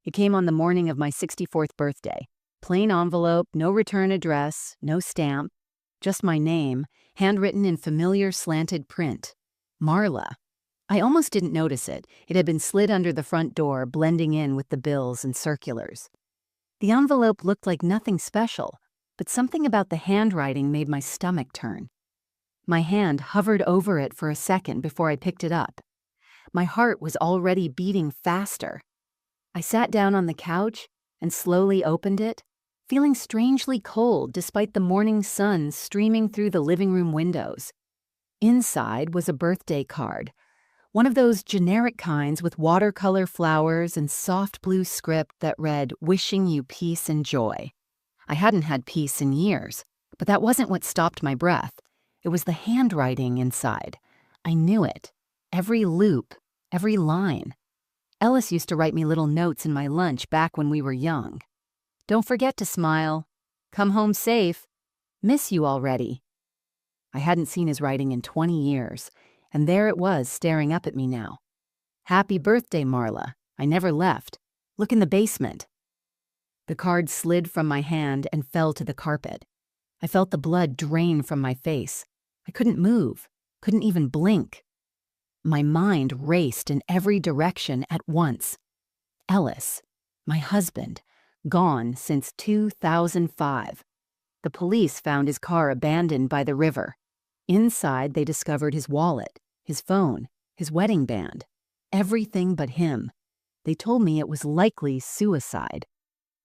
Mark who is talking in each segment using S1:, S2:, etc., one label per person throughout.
S1: It came on the morning of my 64th birthday. Plain envelope, no return address, no stamp, just my name, handwritten in familiar slanted print. Marla. I almost didn't notice it. It had been slid under the front door, blending in with the bills and circulars. The envelope looked like nothing special, but something about the handwriting made my stomach turn. My hand hovered over it for a second before I picked it up. My heart was already beating faster. I sat down on the couch and slowly opened it, feeling strangely cold despite the morning sun streaming through the living room windows. Inside was a birthday card, one of those generic kinds with watercolor flowers and soft blue script that read, "Wishing you peace and joy." I hadn't had peace in years, but that wasn't what stopped my breath. It was the handwriting inside. I knew it. Every loop, every line. Ellis used to write me little notes in my lunch back when we were young. "Don't forget to smile. Come home safe. Miss you already." I hadn't seen his writing in 20 years, and there it was staring up at me now. "Happy birthday, Marla. I never left. Look in the basement." The card slid from my hand and fell to the carpet. I felt the blood drain from my face. I couldn't move, couldn't even blink. My mind raced in every direction at once. Ellis, my husband, gone since 2005. The police found his car abandoned by the river. Inside, they discovered his wallet, his phone, his wedding band. Everything but him. They told me it was likely suicide.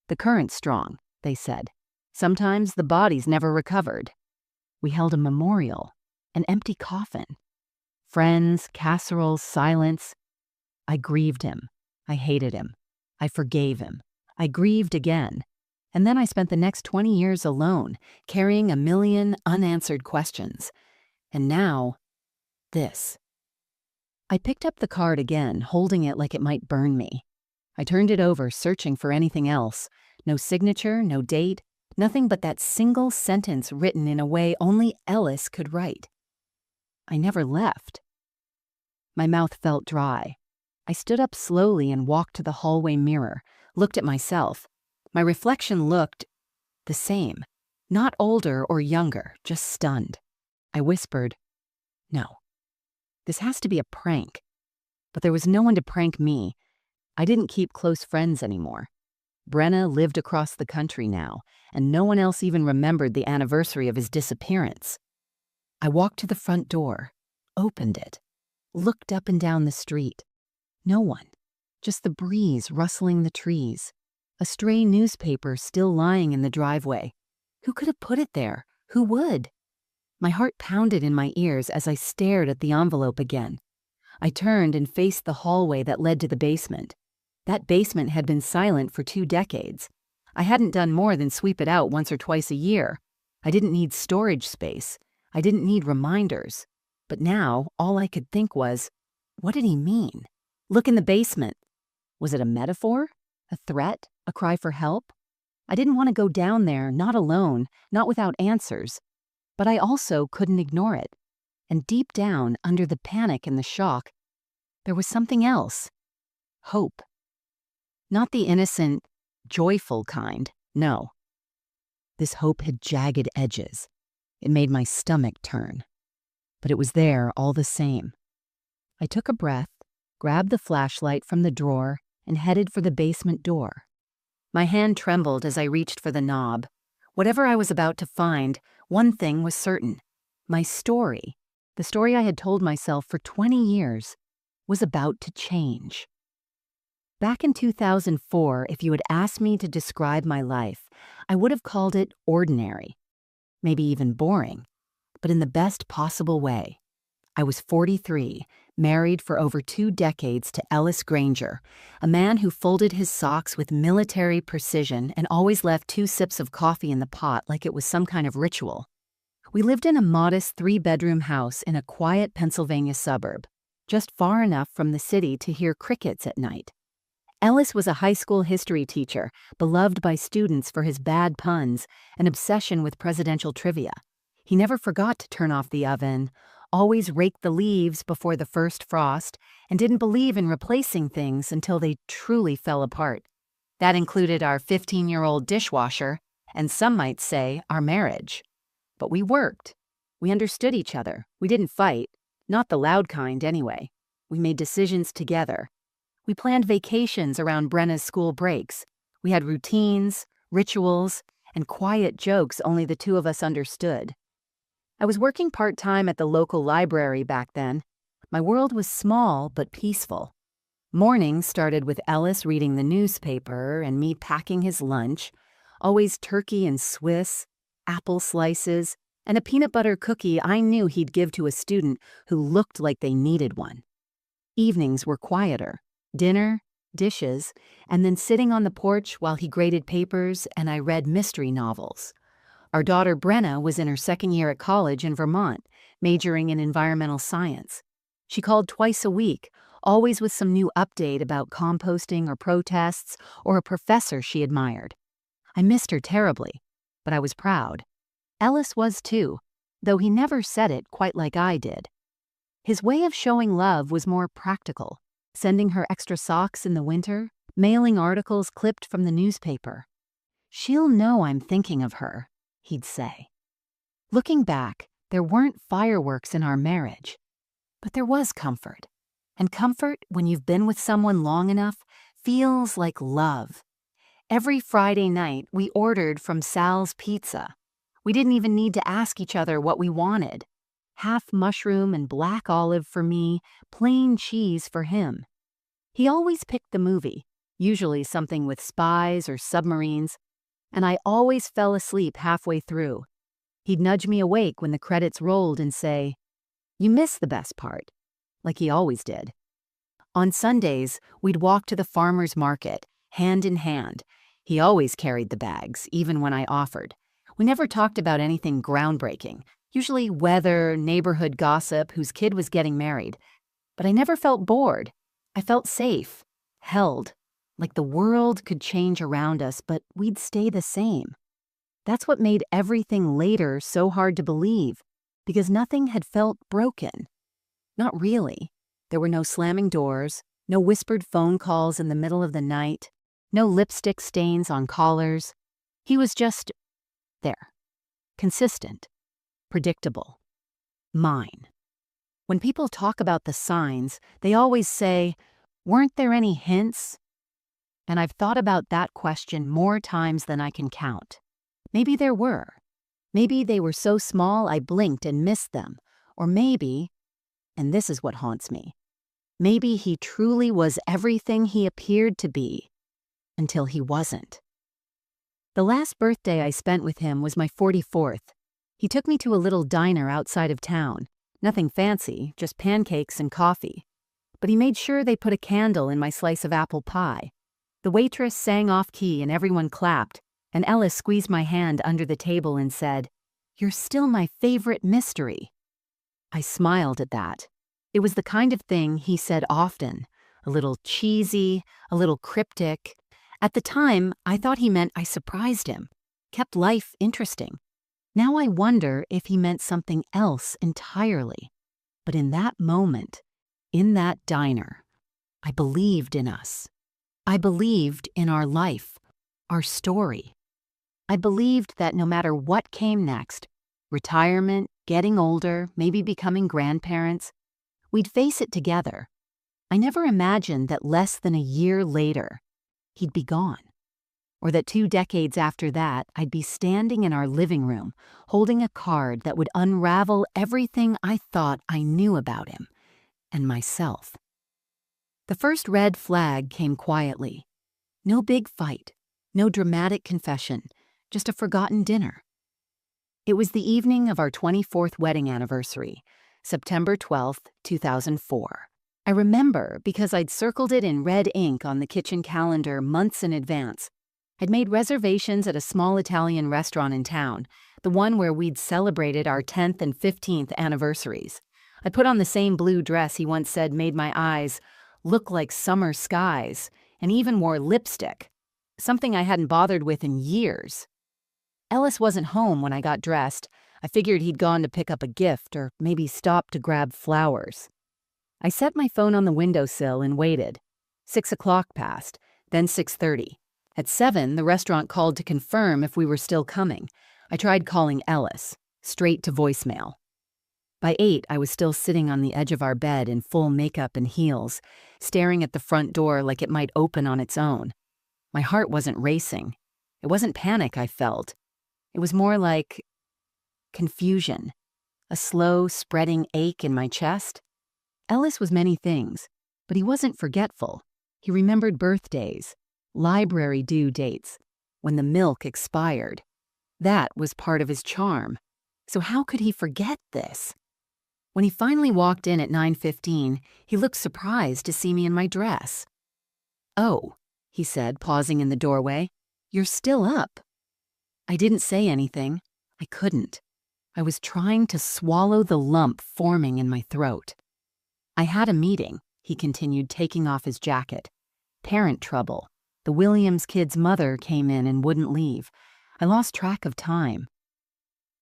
S1: "The current's strong," they said. "Sometimes the body's never recovered." We held a memorial, an empty coffin. Friends, casseroles, silence. I grieved him. I hated him. I forgave him. I grieved again. And then I spent the next 20 years alone, carrying a million unanswered questions. And now, this. I picked up the card again, holding it like it might burn me. I turned it over, searching for anything else. No signature, no date, nothing but that single sentence written in a way only Ellis could write. I never left. My mouth felt dry. I stood up slowly and walked to the hallway mirror, looked at myself. My reflection looked the same, not older or younger, just stunned. I whispered, "No, this has to be a prank." But there was no one to prank me. I didn't keep close friends anymore. Brenna lived across the country now, and no one else even remembered the anniversary of his disappearance. I walked to the front door, opened it, looked up and down the street. No one, just the breeze rustling the trees. A stray newspaper still lying in the driveway. Who could have put it there? Who would? My heart pounded in my ears as I stared at the envelope again. I turned and faced the hallway that led to the basement. That basement had been silent for 2 decades. I hadn't done more than sweep it out once or twice a year. I didn't need storage space. I didn't need reminders. But now, all I could think was, what did he mean? Look in the basement. Was it a metaphor? A threat? A cry for help? I didn't want to go down there, not alone, not without answers. But I also couldn't ignore it. And deep down, under the panic and the shock, there was something else. Hope. Not the innocent, joyful kind, no. This hope had jagged edges. It made my stomach turn. But it was there all the same. I took a breath, grabbed the flashlight from the drawer, and headed for the basement door. My hand trembled as I reached for the knob. Whatever I was about to find, one thing was certain. My story, the story I had told myself for 20 years, was about to change. Back in 2004, if you had asked me to describe my life, I would have called it ordinary, maybe even boring, but in the best possible way. I was 43, married for over 2 decades to Ellis Granger, a man who folded his socks with military precision and always left 2 sips of coffee in the pot like it was some kind of ritual. We lived in a modest 3-bedroom house in a quiet Pennsylvania suburb, just far enough from the city to hear crickets at night. Ellis was a high school history teacher, beloved by students for his bad puns and obsession with presidential trivia. He never forgot to turn off the oven, always raked the leaves before the first frost, and didn't believe in replacing things until they truly fell apart. That included our 15-year-old dishwasher, and some might say our marriage. But we worked. We understood each other. We didn't fight. Not the loud kind, anyway. We made decisions together. We planned vacations around Brenna's school breaks. We had routines, rituals, and quiet jokes only the two of us understood. I was working part-time at the local library back then. My world was small but peaceful. Mornings started with Ellis reading the newspaper and me packing his lunch, always turkey and Swiss, apple slices, and a peanut butter cookie I knew he'd give to a student who looked like they needed one. Evenings were quieter. Dinner, dishes, and then sitting on the porch while he graded papers and I read mystery novels. Our daughter Brenna was in her second year at college in Vermont, majoring in environmental science. She called twice a week, always with some new update about composting or protests or a professor she admired. I missed her terribly, but I was proud. Ellis was too, though he never said it quite like I did. His way of showing love was more practical, sending her extra socks in the winter, mailing articles clipped from the newspaper. "She'll know I'm thinking of her," he'd say. Looking back, there weren't fireworks in our marriage, but there was comfort. And comfort, when you've been with someone long enough, feels like love. Every Friday night, we ordered from Sal's Pizza. We didn't even need to ask each other what we wanted. Half mushroom and black olive for me, plain cheese for him. He always picked the movie, usually something with spies or submarines, and I always fell asleep halfway through. He'd nudge me awake when the credits rolled and say, "You missed the best part," like he always did. On Sundays, we'd walk to the farmer's market, hand in hand. He always carried the bags, even when I offered. We never talked about anything groundbreaking, usually weather, neighborhood gossip, whose kid was getting married. But I never felt bored. I felt safe, held, like the world could change around us, but we'd stay the same. That's what made everything later so hard to believe, because nothing had felt broken. Not really. There were no slamming doors, no whispered phone calls in the middle of the night, no lipstick stains on collars. He was just there. Consistent. Predictable. Mine. When people talk about the signs, they always say, "Weren't there any hints?" And I've thought about that question more times than I can count. Maybe there were. Maybe they were so small I blinked and missed them. Or maybe, and this is what haunts me, maybe he truly was everything he appeared to be, until he wasn't. The last birthday I spent with him was my 44th. He took me to a little diner outside of town. Nothing fancy, just pancakes and coffee. But he made sure they put a candle in my slice of apple pie. The waitress sang off-key and everyone clapped, and Ellis squeezed my hand under the table and said, "You're still my favorite mystery." I smiled at that. It was the kind of thing he said often, a little cheesy, a little cryptic. At the time, I thought he meant I surprised him, kept life interesting. Now I wonder if he meant something else entirely. But in that moment, in that diner, I believed in us. I believed in our life, our story. I believed that no matter what came next, retirement, getting older, maybe becoming grandparents, we'd face it together. I never imagined that less than a year later, he'd be gone. Or that 2 decades after that, I'd be standing in our living room, holding a card that would unravel everything I thought I knew about him and myself. The first red flag came quietly. No big fight, no dramatic confession, just a forgotten dinner. It was the evening of our 24th wedding anniversary, September 12th, 2004. I remember because I'd circled it in red ink on the kitchen calendar months in advance. I'd made reservations at a small Italian restaurant in town, the one where we'd celebrated our 10th and 15th anniversaries. I put on the same blue dress he once said made my eyes look like summer skies, and even wore lipstick, something I hadn't bothered with in years. Ellis wasn't home when I got dressed. I figured he'd gone to pick up a gift or maybe stopped to grab flowers. I set my phone on the windowsill and waited. 6 o'clock passed, then 6:30. At 7, the restaurant called to confirm if we were still coming. I tried calling Ellis, straight to voicemail. By 8, I was still sitting on the edge of our bed in full makeup and heels, staring at the front door like it might open on its own. My heart wasn't racing. It wasn't panic I felt. It was more like confusion, a slow, spreading ache in my chest. Ellis was many things, but he wasn't forgetful. He remembered birthdays, library due dates, when the milk expired. That was part of his charm. So how could he forget this? When he finally walked in at 9:15, he looked surprised to see me in my dress. "Oh," he said, pausing in the doorway, "you're still up." I didn't say anything. I couldn't. I was trying to swallow the lump forming in my throat. "I had a meeting," he continued, taking off his jacket. "Parent trouble. The Williams kid's mother came in and wouldn't leave. I lost track of time."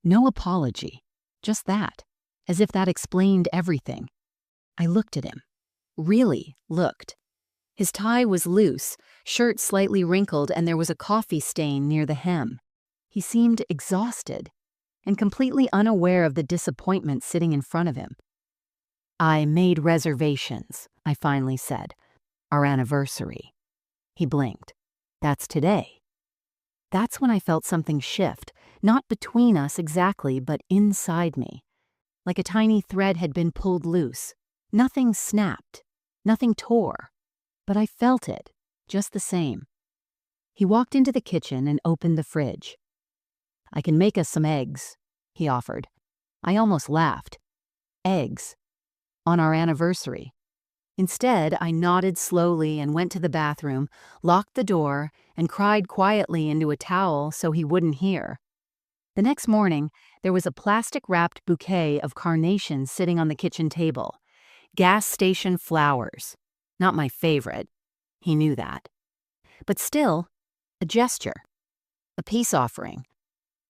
S1: No apology, just that, as if that explained everything. I looked at him. Really looked. His tie was loose, shirt slightly wrinkled, and there was a coffee stain near the hem. He seemed exhausted and completely unaware of the disappointment sitting in front of him. "I made reservations," I finally said. "Our anniversary." He blinked. "That's today." That's when I felt something shift, not between us exactly, but inside me. Like a tiny thread had been pulled loose. Nothing snapped, nothing tore, but I felt it, just the same. He walked into the kitchen and opened the fridge. "I can make us some eggs," he offered. I almost laughed. Eggs. On our anniversary. Instead, I nodded slowly and went to the bathroom, locked the door, and cried quietly into a towel so he wouldn't hear. The next morning, there was a plastic-wrapped bouquet of carnations sitting on the kitchen table. Gas station flowers. Not my favorite. He knew that. But still, a gesture. A peace offering.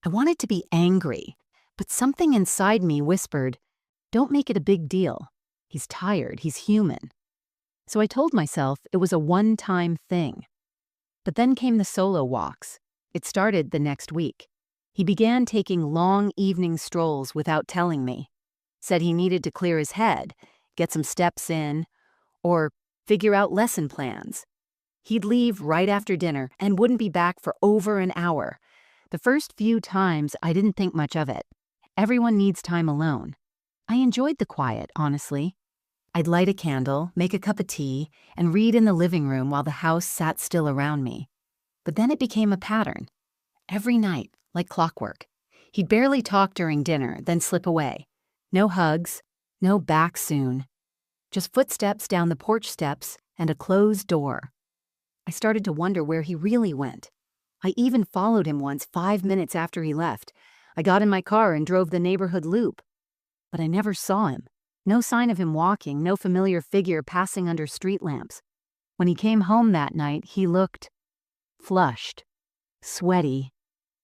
S1: I wanted to be angry, but something inside me whispered, "Don't make it a big deal. He's tired. He's human." So I told myself it was a one-time thing. But then came the solo walks. It started the next week. He began taking long evening strolls without telling me. Said he needed to clear his head, get some steps in, or figure out lesson plans. He'd leave right after dinner and wouldn't be back for over an hour. The first few times, I didn't think much of it. Everyone needs time alone. I enjoyed the quiet, honestly. I'd light a candle, make a cup of tea, and read in the living room while the house sat still around me. But then it became a pattern. Every night, like clockwork. He'd barely talk during dinner, then slip away. No hugs, no back soon. Just footsteps down the porch steps and a closed door. I started to wonder where he really went. I even followed him once 5 minutes after he left. I got in my car and drove the neighborhood loop. But I never saw him. No sign of him walking, no familiar figure passing under street lamps. When he came home that night, he looked flushed, sweaty,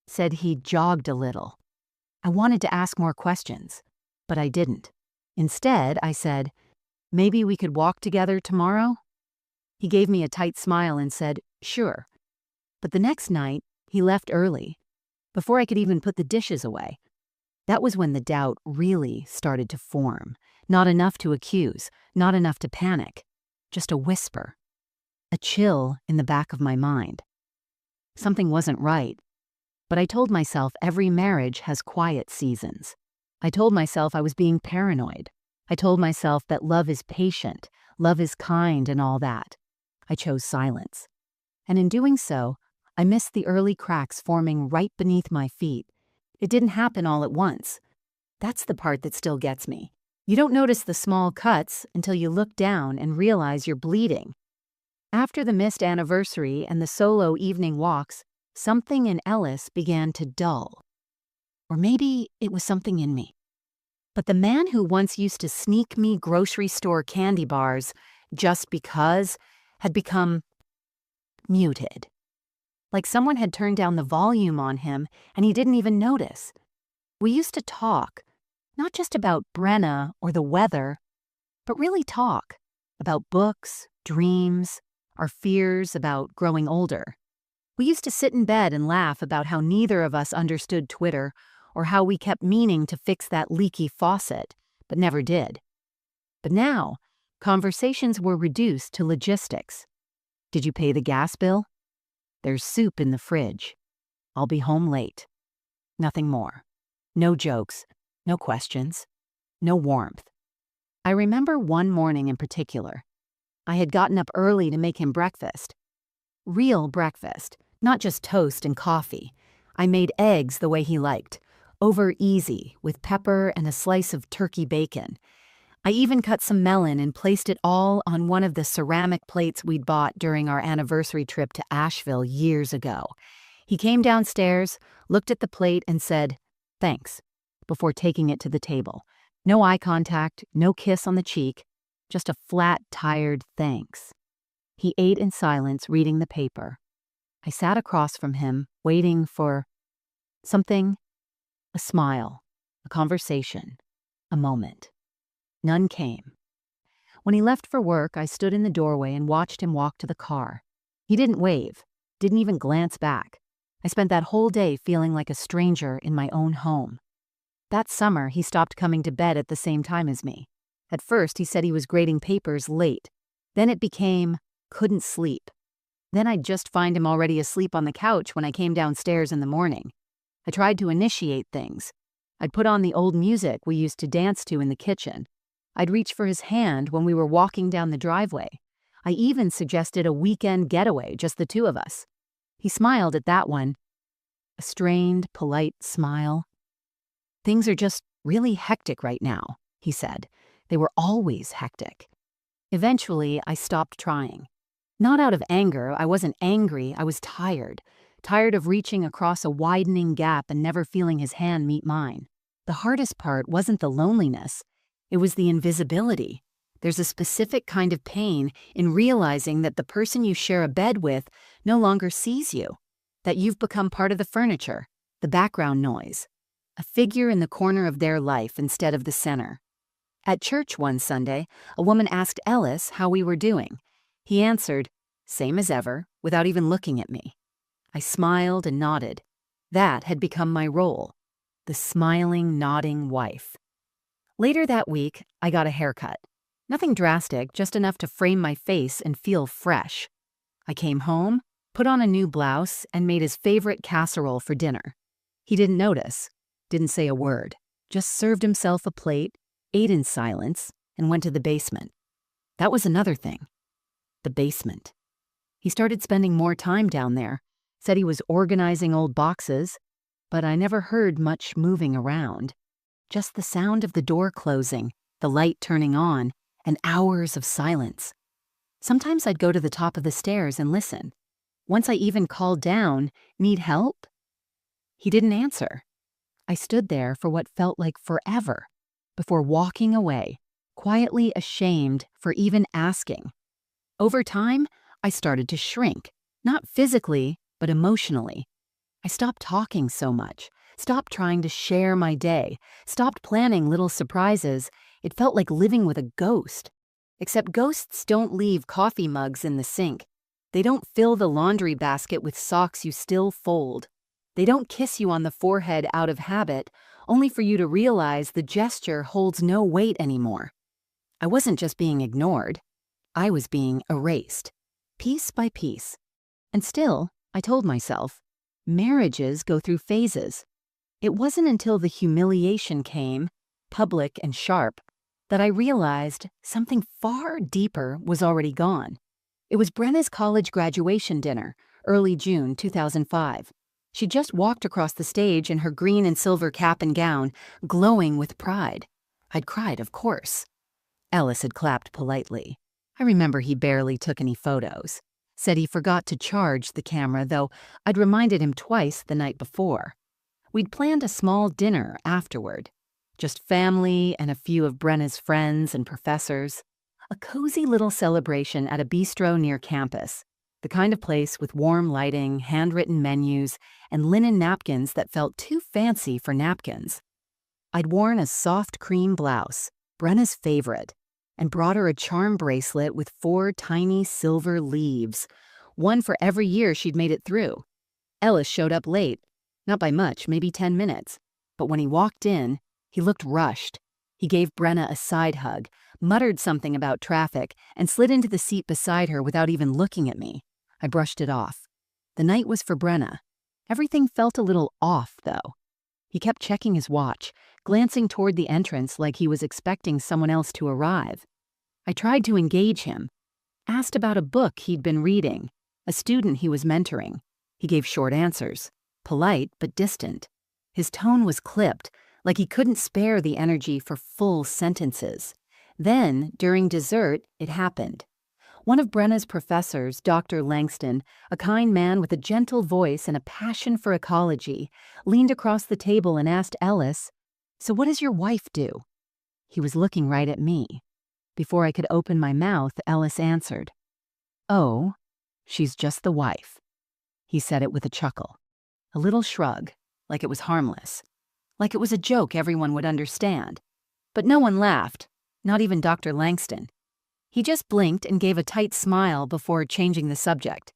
S1: said he'd jogged a little. I wanted to ask more questions, but I didn't. Instead, I said, "Maybe we could walk together tomorrow?" He gave me a tight smile and said, "Sure." But the next night, he left early, before I could even put the dishes away. That was when the doubt really started to form. Not enough to accuse, not enough to panic. Just a whisper. A chill in the back of my mind. Something wasn't right. But I told myself every marriage has quiet seasons. I told myself I was being paranoid. I told myself that love is patient, love is kind, and all that. I chose silence. And in doing so, I missed the early cracks forming right beneath my feet. It didn't happen all at once. That's the part that still gets me. You don't notice the small cuts until you look down and realize you're bleeding. After the missed anniversary and the solo evening walks, something in Ellis began to dull. Or maybe it was something in me. But the man who once used to sneak me grocery store candy bars just because had become muted. Like someone had turned down the volume on him and he didn't even notice. We used to talk, not just about Brenna or the weather, but really talk about books, dreams, our fears about growing older. We used to sit in bed and laugh about how neither of us understood Twitter or how we kept meaning to fix that leaky faucet, but never did. But now, conversations were reduced to logistics. Did you pay the gas bill? There's soup in the fridge. I'll be home late. Nothing more. No jokes, no questions, no warmth. I remember one morning in particular. I had gotten up early to make him breakfast. Real breakfast, not just toast and coffee. I made eggs the way he liked, over easy, with pepper and a slice of turkey bacon. I even cut some melon and placed it all on one of the ceramic plates we'd bought during our anniversary trip to Asheville years ago. He came downstairs, looked at the plate, and said, "Thanks," before taking it to the table. No eye contact, no kiss on the cheek, just a flat, tired thanks. He ate in silence, reading the paper. I sat across from him, waiting for something, a smile, a conversation, a moment. None came. When he left for work, I stood in the doorway and watched him walk to the car. He didn't wave, didn't even glance back. I spent that whole day feeling like a stranger in my own home. That summer, he stopped coming to bed at the same time as me. At first, he said he was grading papers late. Then it became, couldn't sleep. Then I'd just find him already asleep on the couch when I came downstairs in the morning. I tried to initiate things. I'd put on the old music we used to dance to in the kitchen. I'd reach for his hand when we were walking down the driveway. I even suggested a weekend getaway, just the two of us. He smiled at that one. A strained, polite smile. "Things are just really hectic right now," he said. They were always hectic. Eventually, I stopped trying. Not out of anger, I wasn't angry, I was tired. Tired of reaching across a widening gap and never feeling his hand meet mine. The hardest part wasn't the loneliness. It was the invisibility. There's a specific kind of pain in realizing that the person you share a bed with no longer sees you, that you've become part of the furniture, the background noise, a figure in the corner of their life instead of the center. At church one Sunday, a woman asked Ellis how we were doing. He answered, "Same as ever," without even looking at me. I smiled and nodded. That had become my role, the smiling, nodding wife. Later that week, I got a haircut. Nothing drastic, just enough to frame my face and feel fresh. I came home, put on a new blouse, and made his favorite casserole for dinner. He didn't notice, didn't say a word, just served himself a plate, ate in silence, and went to the basement. That was another thing. The basement. He started spending more time down there, said he was organizing old boxes, but I never heard much moving around. Just the sound of the door closing, the light turning on, and hours of silence. Sometimes I'd go to the top of the stairs and listen. Once I even called down, "Need help?" He didn't answer. I stood there for what felt like forever, before walking away, quietly ashamed for even asking. Over time, I started to shrink, not physically, but emotionally. I stopped talking so much, stopped trying to share my day, stopped planning little surprises. It felt like living with a ghost. Except ghosts don't leave coffee mugs in the sink. They don't fill the laundry basket with socks you still fold. They don't kiss you on the forehead out of habit, only for you to realize the gesture holds no weight anymore. I wasn't just being ignored. I was being erased, piece by piece. And still, I told myself, marriages go through phases. It wasn't until the humiliation came, public and sharp, that I realized something far deeper was already gone. It was Brenna's college graduation dinner, early June 2005. She just walked across the stage in her green and silver cap and gown, glowing with pride. I'd cried, of course. Ellis had clapped politely. I remember he barely took any photos. Said he forgot to charge the camera, though I'd reminded him twice the night before. We'd planned a small dinner afterward. Just family and a few of Brenna's friends and professors. A cozy little celebration at a bistro near campus. The kind of place with warm lighting, handwritten menus, and linen napkins that felt too fancy for napkins. I'd worn a soft cream blouse, Brenna's favorite, and brought her a charm bracelet with 4 tiny silver leaves. one for every year she'd made it through. Ellis showed up late, not by much, maybe 10 minutes. But when he walked in, he looked rushed. He gave Brenna a side hug, muttered something about traffic, and slid into the seat beside her without even looking at me. I brushed it off. The night was for Brenna. Everything felt a little off, though. He kept checking his watch, glancing toward the entrance like he was expecting someone else to arrive. I tried to engage him, asked about a book he'd been reading, a student he was mentoring. He gave short answers, polite but distant. His tone was clipped, like he couldn't spare the energy for full sentences. Then, during dessert, it happened. One of Brenna's professors, Dr. Langston, a kind man with a gentle voice and a passion for ecology, leaned across the table and asked Ellis, "So what does your wife do?" He was looking right at me. Before I could open my mouth, Ellis answered, "Oh, she's just the wife." He said it with a chuckle, a little shrug, like it was harmless, like it was a joke everyone would understand. But no one laughed, not even Dr. Langston. He just blinked and gave a tight smile before changing the subject.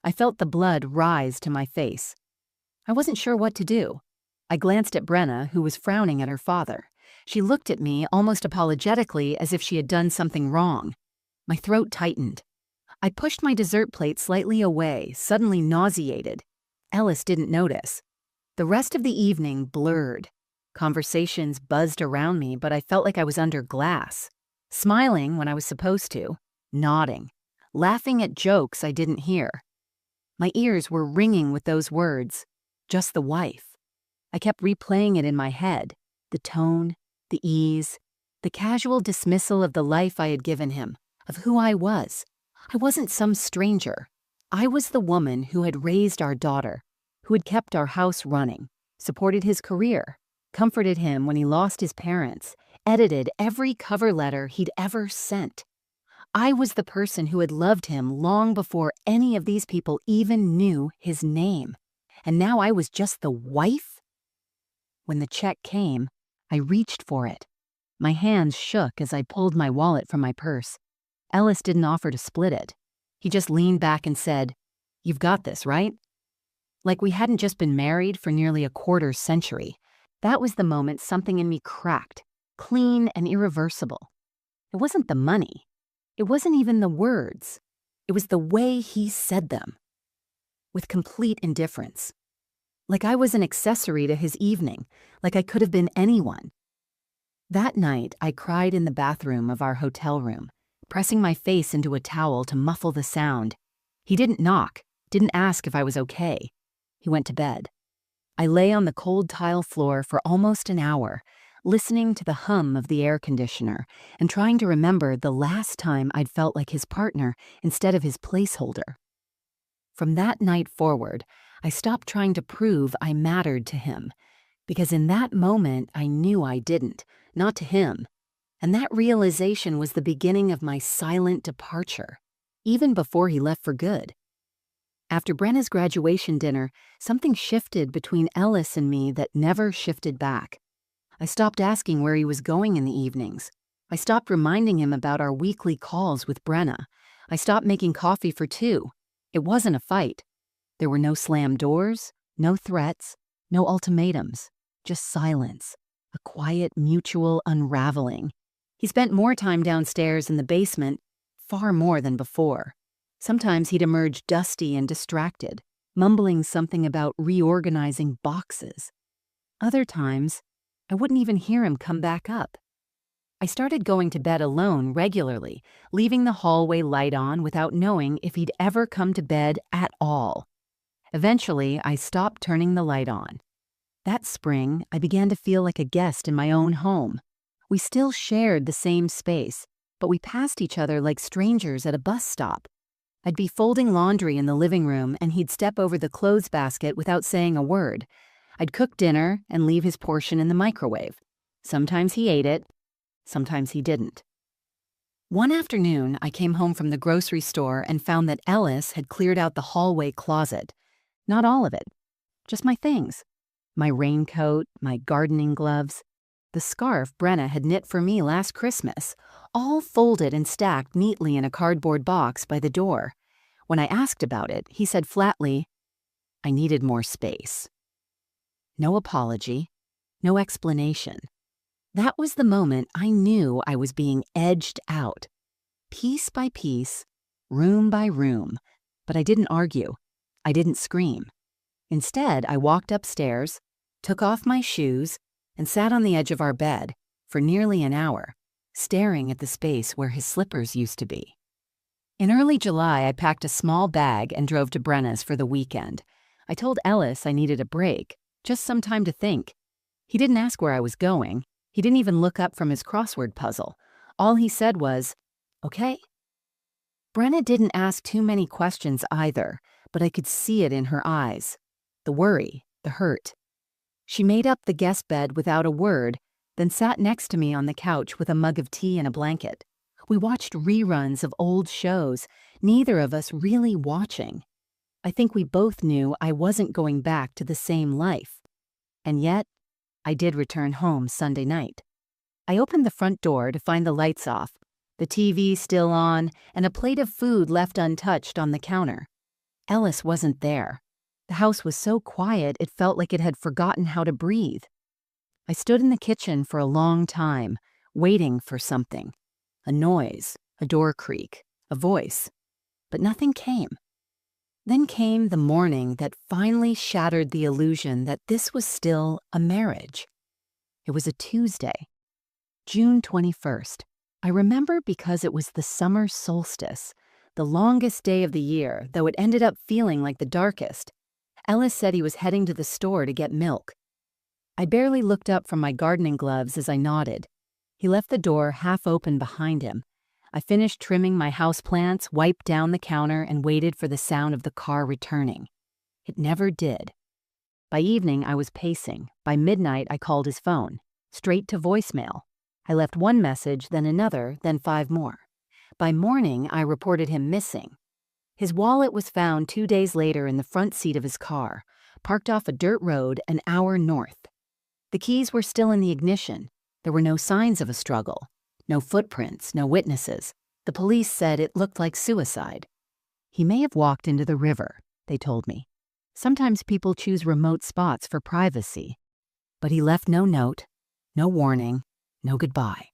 S1: I felt the blood rise to my face. I wasn't sure what to do. I glanced at Brenna, who was frowning at her father. She looked at me almost apologetically as if she had done something wrong. My throat tightened. I pushed my dessert plate slightly away, suddenly nauseated. Ellis didn't notice. The rest of the evening blurred. Conversations buzzed around me, but I felt like I was under glass. Smiling when I was supposed to, nodding, laughing at jokes I didn't hear. My ears were ringing with those words, just the wife. I kept replaying it in my head, the tone, the ease, the casual dismissal of the life I had given him, of who I was. I wasn't some stranger. I was the woman who had raised our daughter, who had kept our house running, supported his career, comforted him when he lost his parents, edited every cover letter he'd ever sent. I was the person who had loved him long before any of these people even knew his name. And now I was just the wife? When the check came, I reached for it. My hands shook as I pulled my wallet from my purse. Ellis didn't offer to split it. He just leaned back and said, "You've got this, right?" Like we hadn't just been married for nearly a quarter century. That was the moment something in me cracked. Clean and irreversible. It wasn't the money. It wasn't even the words. It was the way he said them. With complete indifference. Like I was an accessory to his evening, like I could have been anyone. That night, I cried in the bathroom of our hotel room, pressing my face into a towel to muffle the sound. He didn't knock, didn't ask if I was okay. He went to bed. I lay on the cold tile floor for almost an hour, listening to the hum of the air conditioner and trying to remember the last time I'd felt like his partner instead of his placeholder. From that night forward, I stopped trying to prove I mattered to him, because in that moment I knew I didn't, not to him. And that realization was the beginning of my silent departure, even before he left for good. After Brenna's graduation dinner, something shifted between Ellis and me that never shifted back. I stopped asking where he was going in the evenings. I stopped reminding him about our weekly calls with Brenna. I stopped making coffee for two. It wasn't a fight. There were no slammed doors, no threats, no ultimatums, just silence, a quiet mutual unraveling. He spent more time downstairs in the basement, far more than before. Sometimes he'd emerge dusty and distracted, mumbling something about reorganizing boxes. Other times, I wouldn't even hear him come back up. I started going to bed alone regularly, leaving the hallway light on without knowing if he'd ever come to bed at all. Eventually, I stopped turning the light on. That spring, I began to feel like a guest in my own home. We still shared the same space, but we passed each other like strangers at a bus stop. I'd be folding laundry in the living room and he'd step over the clothes basket without saying a word. I'd cook dinner and leave his portion in the microwave. Sometimes he ate it, sometimes he didn't. One afternoon, I came home from the grocery store and found that Ellis had cleared out the hallway closet. Not all of it, just my things. My raincoat, my gardening gloves, the scarf Brenna had knit for me last Christmas, all folded and stacked neatly in a cardboard box by the door. When I asked about it, he said flatly, I needed more space. No apology, no explanation. That was the moment I knew I was being edged out, piece by piece, room by room. But I didn't argue. I didn't scream. Instead, I walked upstairs, took off my shoes, and sat on the edge of our bed for nearly an hour, staring at the space where his slippers used to be. In early July, I packed a small bag and drove to Brenna's for the weekend. I told Ellis I needed a break, just some time to think. He didn't ask where I was going. He didn't even look up from his crossword puzzle. All he said was, okay. Brenna didn't ask too many questions either, but I could see it in her eyes. The worry, the hurt. She made up the guest bed without a word, then sat next to me on the couch with a mug of tea and a blanket. We watched reruns of old shows, neither of us really watching. I think we both knew I wasn't going back to the same life. And yet, I did return home Sunday night. I opened the front door to find the lights off, the TV still on, and a plate of food left untouched on the counter. Ellis wasn't there. The house was so quiet it felt like it had forgotten how to breathe. I stood in the kitchen for a long time, waiting for something. A noise, a door creak, a voice. But nothing came. Then came the morning that finally shattered the illusion that this was still a marriage. It was a Tuesday, June 21st. I remember because it was the summer solstice, the longest day of the year, though it ended up feeling like the darkest. Ellis said he was heading to the store to get milk. I barely looked up from my gardening gloves as I nodded. He left the door half open behind him. I finished trimming my houseplants, wiped down the counter, and waited for the sound of the car returning. It never did. By evening, I was pacing. By midnight, I called his phone, straight to voicemail. I left one message, then another, then 5 more. By morning, I reported him missing. His wallet was found 2 days later in the front seat of his car, parked off a dirt road an hour north. The keys were still in the ignition. There were no signs of a struggle. No footprints, no witnesses. The police said it looked like suicide. He may have walked into the river, they told me. Sometimes people choose remote spots for privacy. But he left no note, no warning, no goodbye.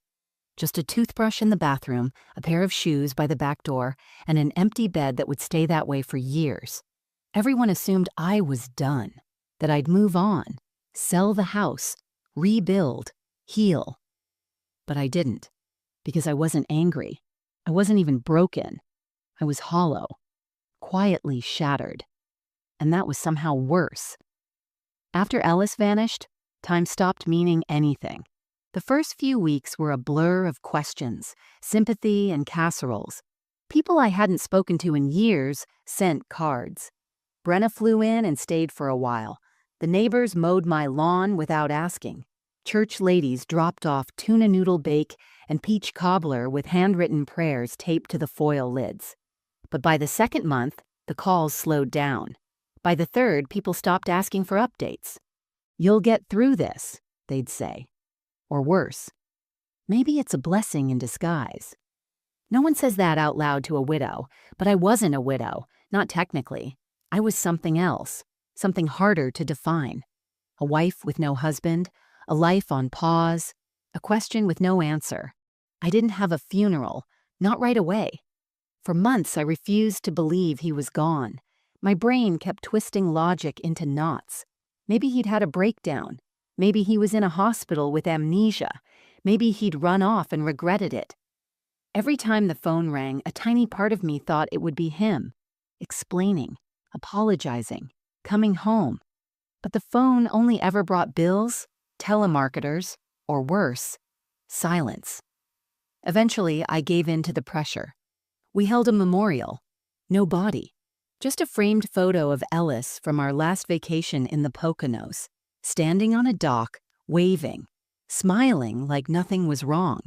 S1: Just a toothbrush in the bathroom, a pair of shoes by the back door, and an empty bed that would stay that way for years. Everyone assumed I was done, that I'd move on, sell the house, rebuild, heal. But I didn't, because I wasn't angry. I wasn't even broken. I was hollow, quietly shattered. And that was somehow worse. After Ellis vanished, time stopped meaning anything. The first few weeks were a blur of questions, sympathy, and casseroles. People I hadn't spoken to in years sent cards. Brenna flew in and stayed for a while. The neighbors mowed my lawn without asking. Church ladies dropped off tuna noodle bake and peach cobbler with handwritten prayers taped to the foil lids. But by the second month, the calls slowed down. By the third, people stopped asking for updates. You'll get through this, they'd say. Or worse, maybe it's a blessing in disguise. No one says that out loud to a widow, but I wasn't a widow, not technically. I was something else, something harder to define. A wife with no husband, a life on pause, a question with no answer. I didn't have a funeral, not right away. For months, I refused to believe he was gone. My brain kept twisting logic into knots. Maybe he'd had a breakdown. Maybe he was in a hospital with amnesia. Maybe he'd run off and regretted it. Every time the phone rang, a tiny part of me thought it would be him, explaining, apologizing, coming home. But the phone only ever brought bills, telemarketers, or worse, silence. Eventually, I gave in to the pressure. We held a memorial. No body. Just a framed photo of Ellis from our last vacation in the Poconos, standing on a dock, waving, smiling like nothing was wrong.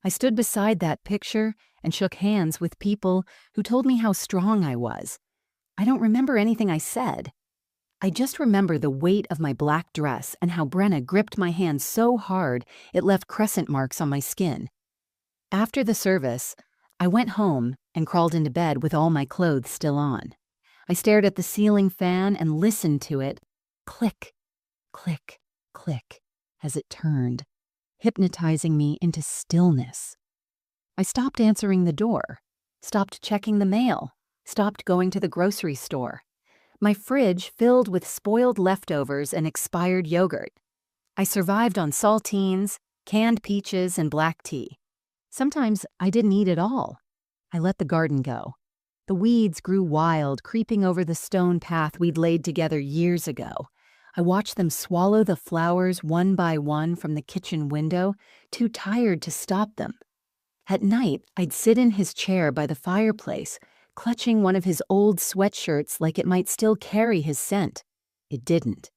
S1: I stood beside that picture and shook hands with people who told me how strong I was. I don't remember anything I said. I just remember the weight of my black dress and how Brenna gripped my hand so hard it left crescent marks on my skin. After the service, I went home and crawled into bed with all my clothes still on. I stared at the ceiling fan and listened to it click, click, click as it turned, hypnotizing me into stillness. I stopped answering the door, stopped checking the mail, stopped going to the grocery store. My fridge filled with spoiled leftovers and expired yogurt. I survived on saltines, canned peaches, and black tea. Sometimes I didn't eat at all. I let the garden go. The weeds grew wild, creeping over the stone path we'd laid together years ago. I watched them swallow the flowers one by one from the kitchen window, too tired to stop them. At night, I'd sit in his chair by the fireplace, clutching one of his old sweatshirts like it might still carry his scent. It didn't.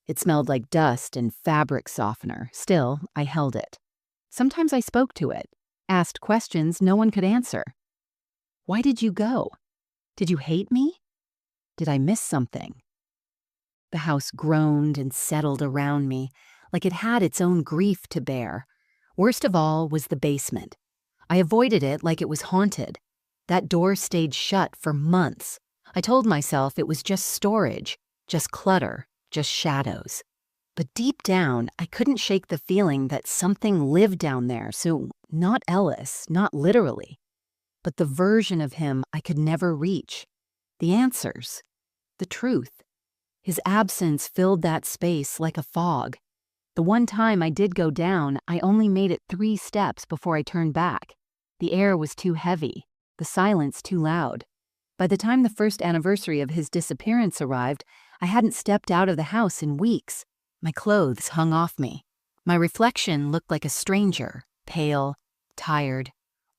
S1: It smelled like dust and fabric softener. Still, I held it. Sometimes I spoke to it, asked questions no one could answer. Why did you go? Did you hate me? Did I miss something? The house groaned and settled around me, like it had its own grief to bear. Worst of all was the basement. I avoided it like it was haunted. That door stayed shut for months. I told myself it was just storage, just clutter, just shadows. But deep down, I couldn't shake the feeling that something lived down there, so not Ellis, not literally, but the version of him I could never reach. The answers, the truth. His absence filled that space like a fog. The one time I did go down, I only made it 3 steps before I turned back. The air was too heavy, the silence too loud. By the time the first anniversary of his disappearance arrived, I hadn't stepped out of the house in weeks. My clothes hung off me. My reflection looked like a stranger, pale, tired,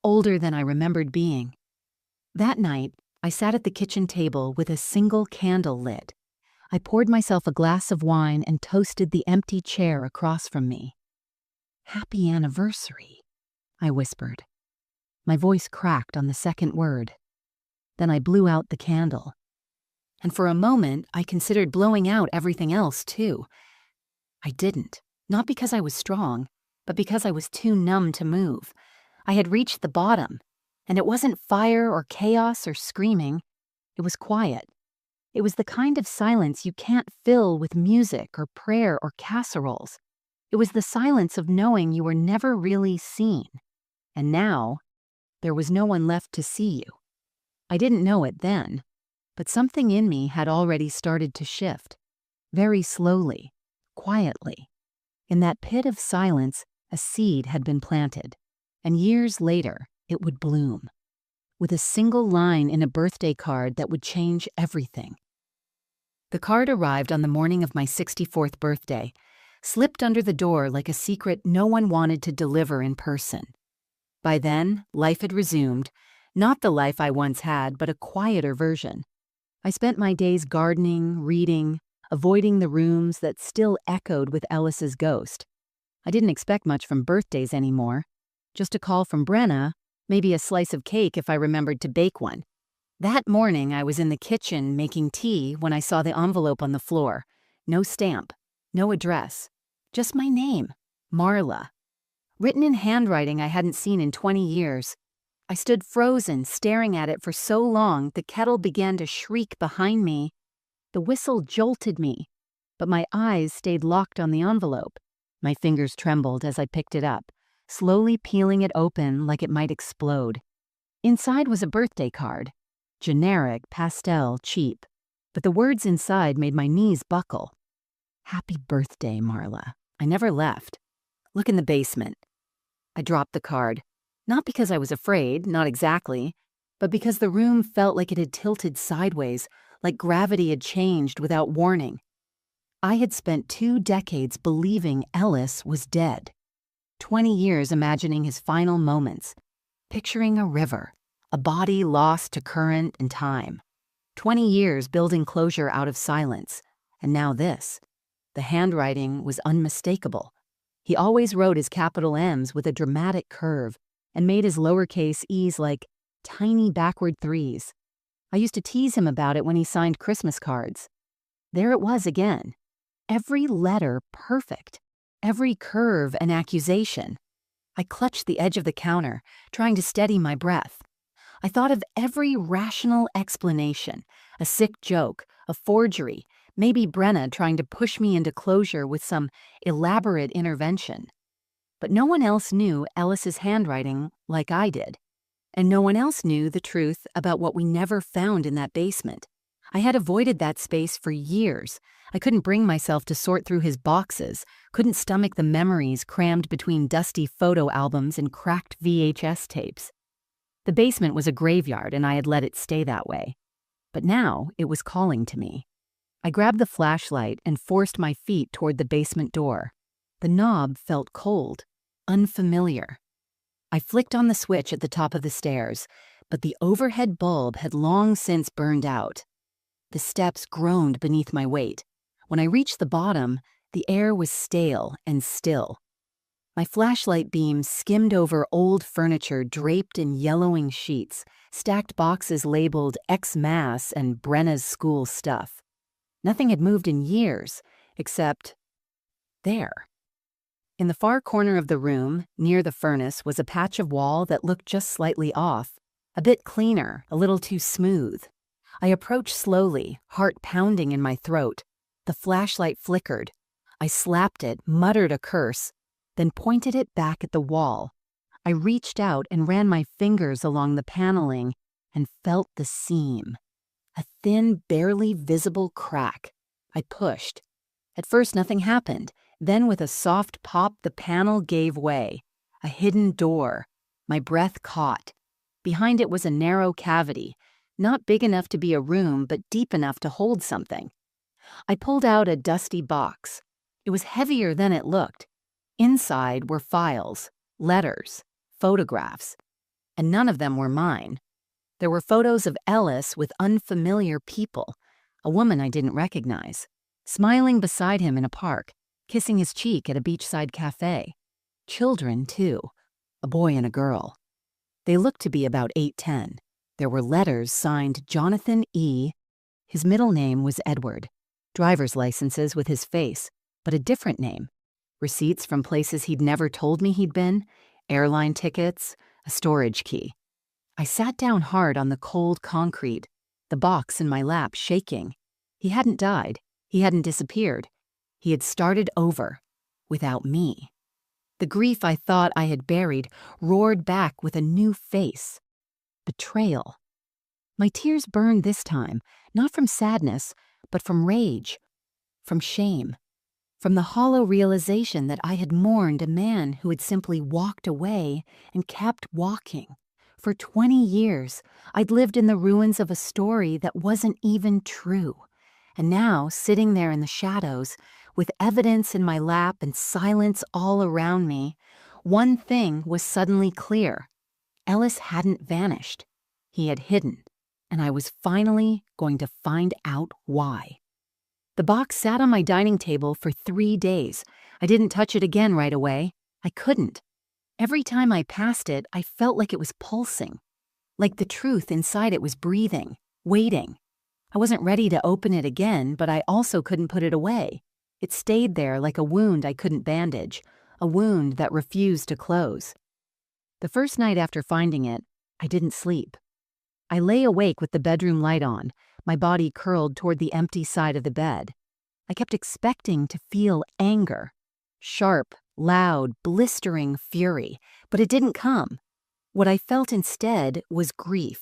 S1: older than I remembered being. That night, I sat at the kitchen table with a single candle lit. I poured myself a glass of wine and toasted the empty chair across from me. "Happy anniversary," I whispered. My voice cracked on the second word. Then I blew out the candle. And for a moment, I considered blowing out everything else, too. I didn't, not because I was strong, but because I was too numb to move. I had reached the bottom, and it wasn't fire or chaos or screaming. It was quiet. It was the kind of silence you can't fill with music or prayer or casseroles. It was the silence of knowing you were never really seen. And now, there was no one left to see you. I didn't know it then, but something in me had already started to shift. Very slowly, quietly. In that pit of silence, a seed had been planted, and years later, it would bloom, with a single line in a birthday card that would change everything. The card arrived on the morning of my 64th birthday, slipped under the door like a secret no one wanted to deliver in person. By then, life had resumed, not the life I once had, but a quieter version. I spent my days gardening, reading, avoiding the rooms that still echoed with Ellis's ghost. I didn't expect much from birthdays anymore. Just a call from Brenna, maybe a slice of cake if I remembered to bake one. That morning, I was in the kitchen making tea when I saw the envelope on the floor. No stamp, no address, just my name, Marla. Written in handwriting I hadn't seen in 20 years. I stood frozen, staring at it for so long the kettle began to shriek behind me. The whistle jolted me, but my eyes stayed locked on the envelope. My fingers trembled as I picked it up, slowly peeling it open like it might explode. Inside was a birthday card. Generic, pastel, cheap. But the words inside made my knees buckle. "Happy birthday, Marla. I never left. Look in the basement." I dropped the card. Not because I was afraid, not exactly, but because the room felt like it had tilted sideways, like gravity had changed without warning. I had spent 2 decades believing Ellis was dead. 20 years imagining his final moments, picturing a river, a body lost to current and time. 20 years building closure out of silence, and now this. The handwriting was unmistakable. He always wrote his capital M's with a dramatic curve and made his lowercase e's like tiny backward 3s. I used to tease him about it when he signed Christmas cards. There it was again. Every letter perfect. Every curve an accusation. I clutched the edge of the counter, trying to steady my breath. I thought of every rational explanation, a sick joke, a forgery, maybe Brenna trying to push me into closure with some elaborate intervention. But no one else knew Ellis's handwriting like I did. And no one else knew the truth about what we never found in that basement. I had avoided that space for years. I couldn't bring myself to sort through his boxes, couldn't stomach the memories crammed between dusty photo albums and cracked VHS tapes. The basement was a graveyard, and I had let it stay that way. But now it was calling to me. I grabbed the flashlight and forced my feet toward the basement door. The knob felt cold, unfamiliar. I flicked on the switch at the top of the stairs, but the overhead bulb had long since burned out. The steps groaned beneath my weight. When I reached the bottom, the air was stale and still. My flashlight beam skimmed over old furniture draped in yellowing sheets, stacked boxes labeled X-Mass and Brenna's school stuff. Nothing had moved in years, except there. In the far corner of the room, near the furnace, was a patch of wall that looked just slightly off, a bit cleaner, a little too smooth. I approached slowly, heart pounding in my throat. The flashlight flickered. I slapped it, muttered a curse, then pointed it back at the wall. I reached out and ran my fingers along the paneling and felt the seam. A thin, barely visible crack. I pushed. At first, nothing happened. Then, with a soft pop, the panel gave way. A hidden door. My breath caught. Behind it was a narrow cavity, not big enough to be a room, but deep enough to hold something. I pulled out a dusty box. It was heavier than it looked. Inside were files, letters, photographs, and none of them were mine. There were photos of Ellis with unfamiliar people, a woman I didn't recognize, smiling beside him in a park, kissing his cheek at a beachside cafe. Children, too, a boy and a girl. They looked to be about 8-10. There were letters signed Jonathan E. His middle name was Edward. Driver's licenses with his face, but a different name. Receipts from places he'd never told me he'd been, airline tickets, a storage key. I sat down hard on the cold concrete, the box in my lap shaking. He hadn't died. He hadn't disappeared. He had started over, without me. The grief I thought I had buried roared back with a new face. Betrayal. My tears burned this time, not from sadness, but from rage, from shame, from the hollow realization that I had mourned a man who had simply walked away and kept walking. For 20 years, I'd lived in the ruins of a story that wasn't even true. And now, sitting there in the shadows, with evidence in my lap and silence all around me, one thing was suddenly clear. Ellis hadn't vanished. He had hidden, and I was finally going to find out why. The box sat on my dining table for 3 days. I didn't touch it again right away. I couldn't. Every time I passed it, I felt like it was pulsing, like the truth inside it was breathing, waiting. I wasn't ready to open it again, but I also couldn't put it away. It stayed there like a wound I couldn't bandage, a wound that refused to close. The first night after finding it, I didn't sleep. I lay awake with the bedroom light on, my body curled toward the empty side of the bed. I kept expecting to feel anger, sharp, loud, blistering fury, but it didn't come. What I felt instead was grief,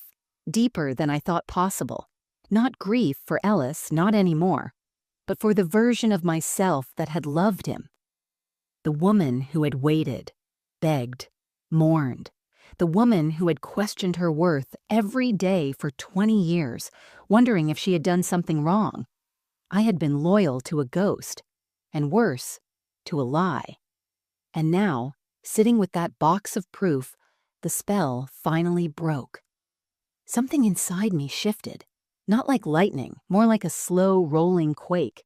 S1: deeper than I thought possible. Not grief for Ellis, not anymore, but for the version of myself that had loved him. The woman who had waited, begged, mourned. The woman who had questioned her worth every day for 20 years, wondering if she had done something wrong. I had been loyal to a ghost, and worse, to a lie. And now, sitting with that box of proof, the spell finally broke. Something inside me shifted, not like lightning, more like a slow, rolling quake.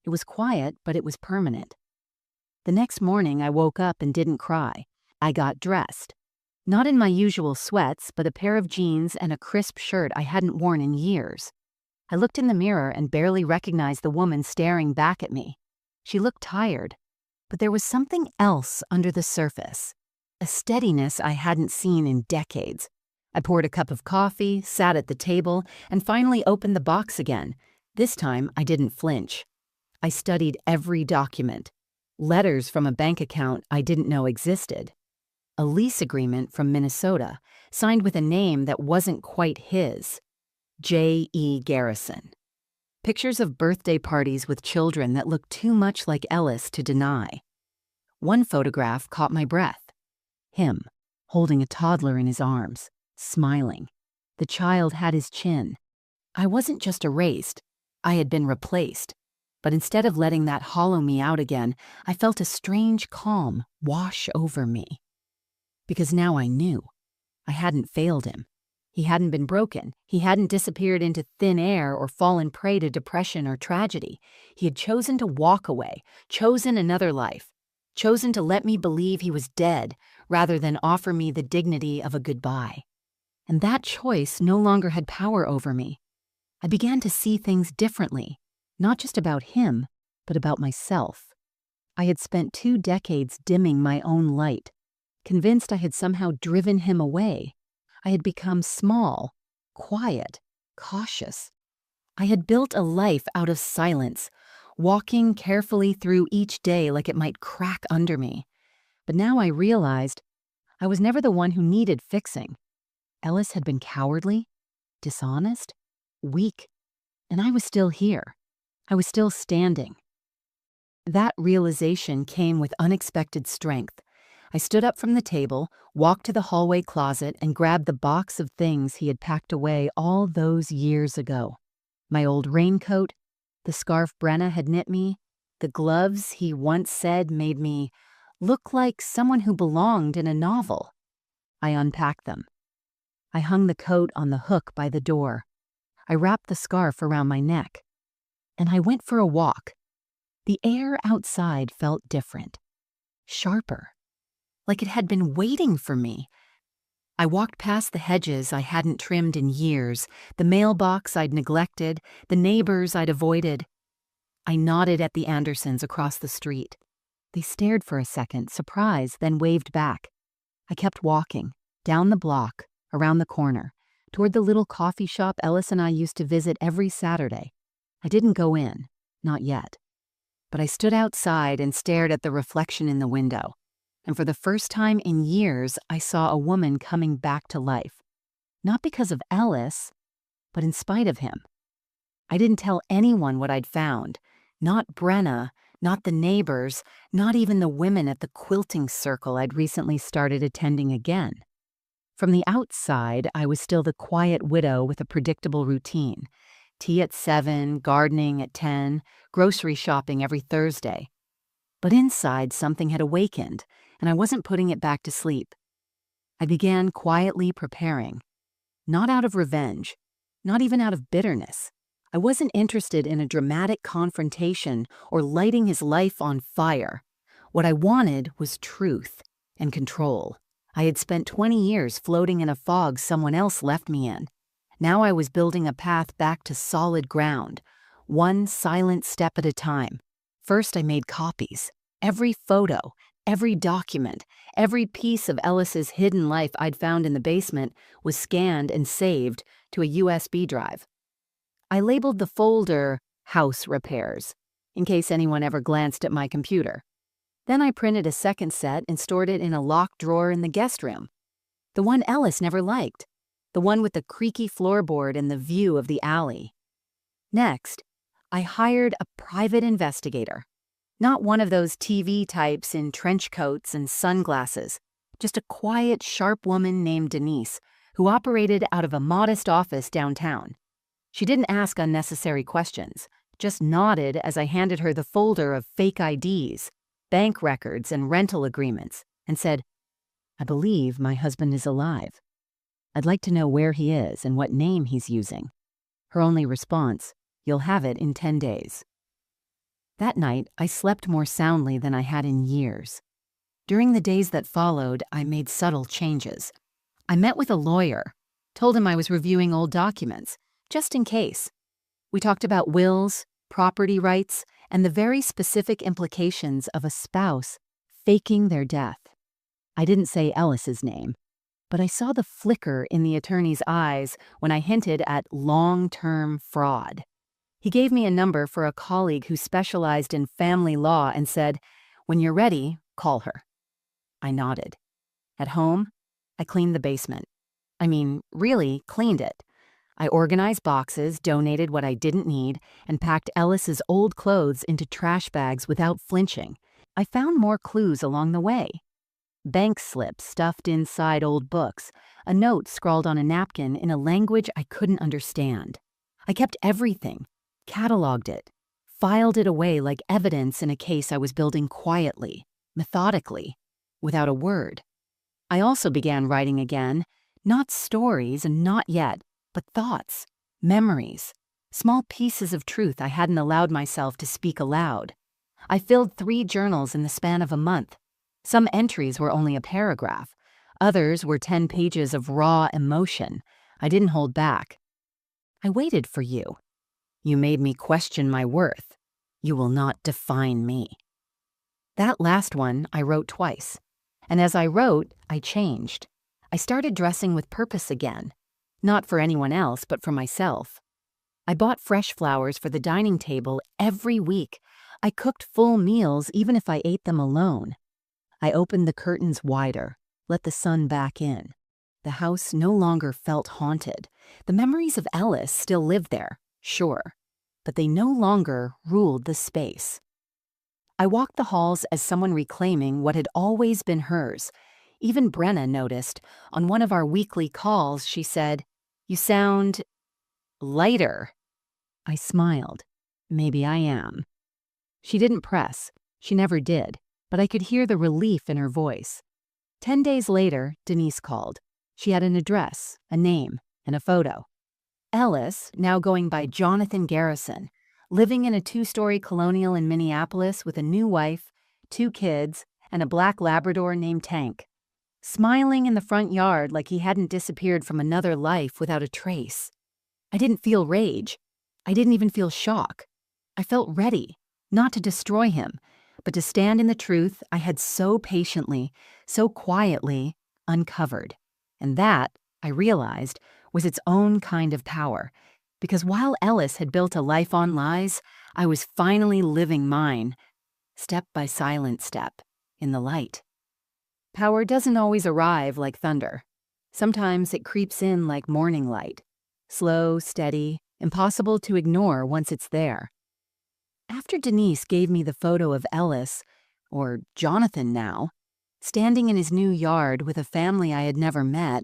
S1: It was quiet, but it was permanent. The next morning, I woke up and didn't cry. I got dressed. Not in my usual sweats, but a pair of jeans and a crisp shirt I hadn't worn in years. I looked in the mirror and barely recognized the woman staring back at me. She looked tired, but there was something else under the surface, a steadiness I hadn't seen in decades. I poured a cup of coffee, sat at the table, and finally opened the box again. This time, I didn't flinch. I studied every document. Letters from a bank account I didn't know existed. A lease agreement from Minnesota, signed with a name that wasn't quite his. J.E. Garrison. Pictures of birthday parties with children that looked too much like Ellis to deny. One photograph caught my breath. Him, holding a toddler in his arms, smiling. The child had his chin. I wasn't just erased, I had been replaced. But instead of letting that hollow me out again, I felt a strange calm wash over me. Because now I knew. I hadn't failed him. He hadn't been broken. He hadn't disappeared into thin air or fallen prey to depression or tragedy. He had chosen to walk away, chosen another life, chosen to let me believe he was dead rather than offer me the dignity of a goodbye. And that choice no longer had power over me. I began to see things differently, not just about him, but about myself. I had spent 2 decades dimming my own light, convinced I had somehow driven him away. I had become small, quiet, cautious. I had built a life out of silence, walking carefully through each day like it might crack under me. But now I realized I was never the one who needed fixing. Ellis had been cowardly, dishonest, weak, and I was still here. I was still standing. That realization came with unexpected strength. I stood up from the table, walked to the hallway closet, and grabbed the box of things he had packed away all those years ago. My old raincoat, the scarf Brenna had knit me, the gloves he once said made me look like someone who belonged in a novel. I unpacked them. I hung the coat on the hook by the door. I wrapped the scarf around my neck. And I went for a walk. The air outside felt different, sharper, like it had been waiting for me. I walked past the hedges I hadn't trimmed in years, the mailbox I'd neglected, the neighbors I'd avoided. I nodded at the Andersons across the street. They stared for a second, surprised, then waved back. I kept walking, down the block, around the corner, toward the little coffee shop Ellis and I used to visit every Saturday. I didn't go in, not yet. But I stood outside and stared at the reflection in the window. And for the first time in years, I saw a woman coming back to life. Not because of Ellis, but in spite of him. I didn't tell anyone what I'd found. Not Brenna, not the neighbors, not even the women at the quilting circle I'd recently started attending again. From the outside, I was still the quiet widow with a predictable routine. Tea at 7, gardening at 10, grocery shopping every Thursday. But inside, something had awakened, and I wasn't putting it back to sleep. I began quietly preparing. Not out of revenge, not even out of bitterness. I wasn't interested in a dramatic confrontation or lighting his life on fire. What I wanted was truth and control. I had spent 20 years floating in a fog someone else left me in. Now I was building a path back to solid ground, one silent step at a time. First, I made copies. Every photo, every document, every piece of Ellis's hidden life I'd found in the basement was scanned and saved to a USB drive. I labeled the folder House Repairs, in case anyone ever glanced at my computer. Then I printed a second set and stored it in a locked drawer in the guest room. The one Ellis never liked. The one with the creaky floorboard and the view of the alley. Next, I hired a private investigator. Not one of those TV types in trench coats and sunglasses, just a quiet, sharp woman named Denise, who operated out of a modest office downtown. She didn't ask unnecessary questions, just nodded as I handed her the folder of fake IDs, bank records, and rental agreements, and said, "I believe my husband is alive. I'd like to know where he is and what name he's using." Her only response, "You'll have it in 10 days. That night, I slept more soundly than I had in years. During the days that followed, I made subtle changes. I met with a lawyer, told him I was reviewing old documents, just in case. We talked about wills, property rights, and the very specific implications of a spouse faking their death. I didn't say Ellis's name. But I saw the flicker in the attorney's eyes when I hinted at long-term fraud. He gave me a number for a colleague who specialized in family law and said, "When you're ready, call her." I nodded. At home, I cleaned the basement. I mean, really cleaned it. I organized boxes, donated what I didn't need, and packed Ellis's old clothes into trash bags without flinching. I found more clues along the way. Bank slips stuffed inside old books, a note scrawled on a napkin in a language I couldn't understand. I kept everything, cataloged it, filed it away like evidence in a case I was building quietly, methodically, without a word. I also began writing again, not stories and not yet, but thoughts, memories, small pieces of truth I hadn't allowed myself to speak aloud. I filled 3 journals in the span of a month. Some entries were only a paragraph. Others were 10 pages of raw emotion. I didn't hold back. I waited for you. You made me question my worth. You will not define me. That last one I wrote twice. And as I wrote, I changed. I started dressing with purpose again. Not for anyone else, but for myself. I bought fresh flowers for the dining table every week. I cooked full meals even if I ate them alone. I opened the curtains wider, let the sun back in. The house no longer felt haunted. The memories of Ellis still lived there, sure, but they no longer ruled the space. I walked the halls as someone reclaiming what had always been hers. Even Brenna noticed. On one of our weekly calls, she said, "You sound lighter." I smiled. Maybe I am. She didn't press. She never did, but I could hear the relief in her voice. 10 days later, Denise called. She had an address, a name, and a photo. Ellis, now going by Jonathan Garrison, living in a 2-story colonial in Minneapolis with a new wife, 2 kids, and a black Labrador named Tank. Smiling in the front yard like he hadn't disappeared from another life without a trace. I didn't feel rage. I didn't even feel shock. I felt ready, not to destroy him, but to stand in the truth I had so patiently, so quietly uncovered. And that, I realized, was its own kind of power. Because while Ellis had built a life on lies, I was finally living mine, step by silent step, in the light. Power doesn't always arrive like thunder. Sometimes it creeps in like morning light. Slow, steady, impossible to ignore once it's there. After Denise gave me the photo of Ellis, or Jonathan now, standing in his new yard with a family I had never met,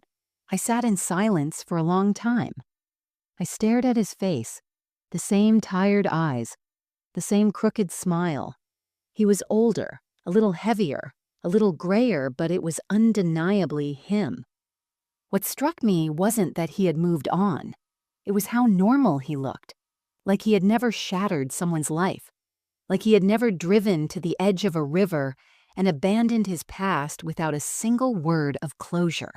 S1: I sat in silence for a long time. I stared at his face, the same tired eyes, the same crooked smile. He was older, a little heavier, a little grayer, but it was undeniably him. What struck me wasn't that he had moved on. It was how normal he looked, like he had never shattered someone's life, like he had never driven to the edge of a river and abandoned his past without a single word of closure.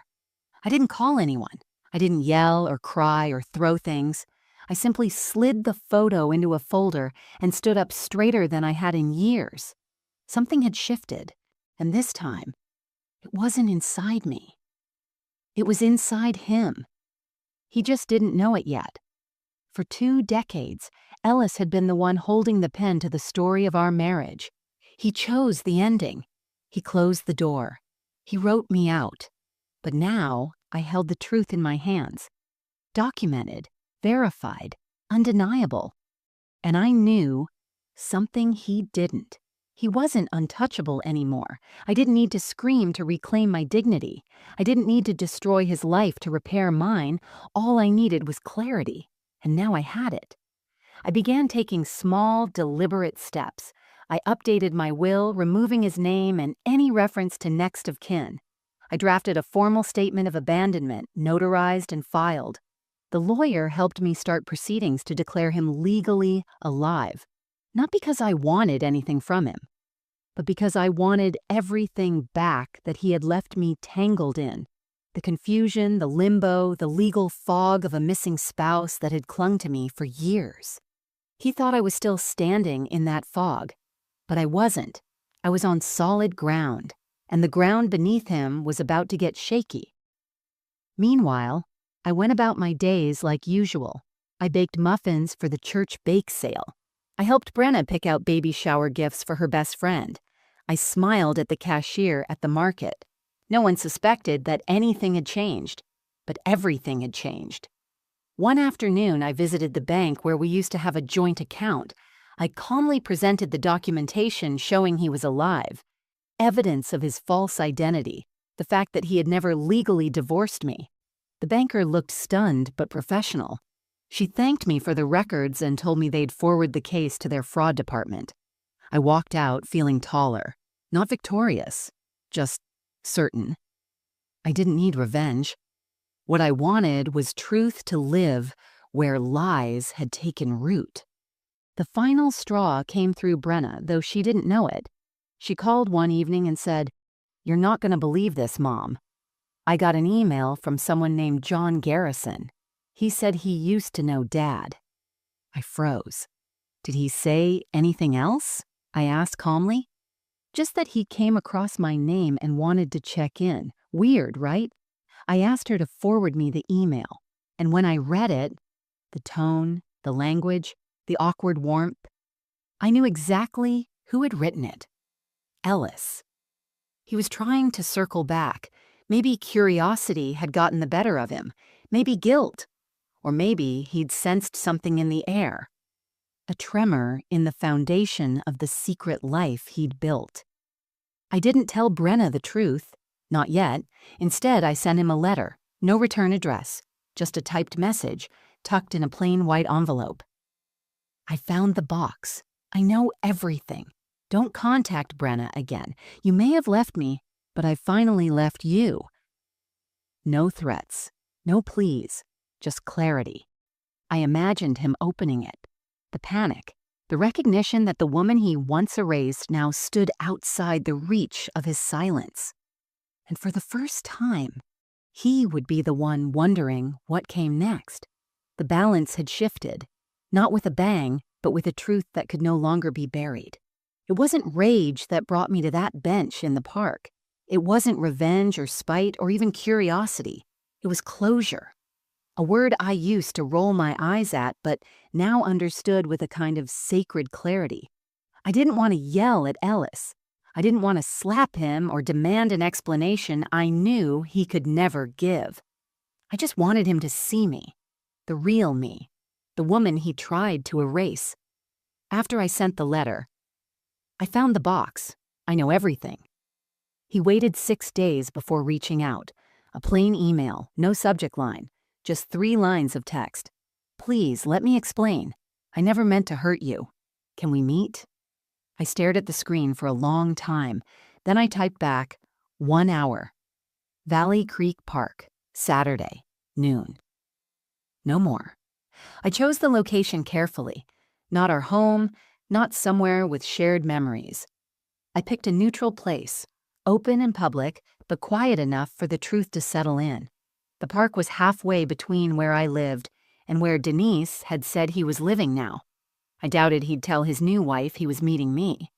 S1: I didn't call anyone. I didn't yell or cry or throw things. I simply slid the photo into a folder and stood up straighter than I had in years. Something had shifted, and this time, it wasn't inside me. It was inside him. He just didn't know it yet. For 2 decades, Ellis had been the one holding the pen to the story of our marriage. He chose the ending. He closed the door. He wrote me out. But now I held the truth in my hands. Documented, verified, undeniable. And I knew something he didn't. He wasn't untouchable anymore. I didn't need to scream to reclaim my dignity. I didn't need to destroy his life to repair mine. All I needed was clarity. And now I had it. I began taking small, deliberate steps. I updated my will, removing his name and any reference to next of kin. I drafted a formal statement of abandonment, notarized and filed. The lawyer helped me start proceedings to declare him legally alive. Not because I wanted anything from him, but because I wanted everything back that he had left me tangled in. The confusion, the limbo, the legal fog of a missing spouse that had clung to me for years. He thought I was still standing in that fog, but I wasn't. I was on solid ground, and the ground beneath him was about to get shaky. Meanwhile, I went about my days like usual. I baked muffins for the church bake sale. I helped Brenna pick out baby shower gifts for her best friend. I smiled at the cashier at the market. No one suspected that anything had changed, but everything had changed. One afternoon, I visited the bank where we used to have a joint account. I calmly presented the documentation showing he was alive, evidence of his false identity, the fact that he had never legally divorced me. The banker looked stunned but professional. She thanked me for the records and told me they'd forward the case to their fraud department. I walked out feeling taller, not victorious, just certain. I didn't need revenge. What I wanted was truth to live where lies had taken root. The final straw came through Brenna, though she didn't know it. She called one evening and said, "You're not going to believe this, Mom. I got an email from someone named John Garrison. He said he used to know Dad." I froze. "Did he say anything else?" I asked calmly. "Just that he came across my name and wanted to check in. Weird, right?" I asked her to forward me the email, and when I read it, the tone, the language, the awkward warmth, I knew exactly who had written it. Ellis. He was trying to circle back. Maybe curiosity had gotten the better of him. Maybe guilt. Or maybe he'd sensed something in the air. A tremor in the foundation of the secret life he'd built. I didn't tell Brenna the truth. Not yet. Instead, I sent him a letter. No return address. Just a typed message, tucked in a plain white envelope. "I found the box. I know everything. Don't contact Brenna again. You may have left me, but I finally left you." No threats. No pleas. Just clarity. I imagined him opening it. The panic. The recognition that the woman he once erased now stood outside the reach of his silence. And for the first time, he would be the one wondering what came next. The balance had shifted, not with a bang, but with a truth that could no longer be buried. It wasn't rage that brought me to that bench in the park. It wasn't revenge or spite or even curiosity. It was closure. A word I used to roll my eyes at, but now understood with a kind of sacred clarity. I didn't want to yell at Ellis. I didn't want to slap him or demand an explanation I knew he could never give. I just wanted him to see me, the real me, the woman he tried to erase. After I sent the letter, "I found the box. I know everything." He waited 6 days before reaching out. A plain email, no subject line, just 3 lines of text. "Please, let me explain. I never meant to hurt you. Can we meet?" I stared at the screen for a long time. Then I typed back, 1 hour. Valley Creek Park, Saturday, noon. No more. I chose the location carefully. Not our home, not somewhere with shared memories. I picked a neutral place, open and public, but quiet enough for the truth to settle in. The park was halfway between where I lived and where Denise had said he was living now. I doubted he'd tell his new wife he was meeting me.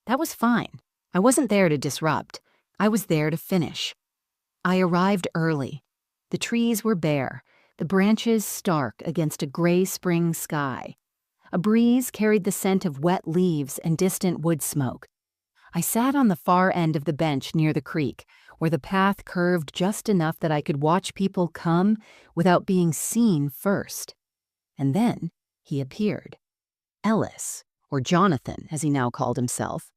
S1: That was fine. I wasn't there to disrupt. I was there to finish. I arrived early. The trees were bare, the branches stark against a gray spring sky. A breeze carried the scent of wet leaves and distant wood smoke. I sat on the far end of the bench near the creek, where the path curved just enough that I could watch people come without being seen first. And then he appeared. Ellis, or Jonathan, as he now called himself.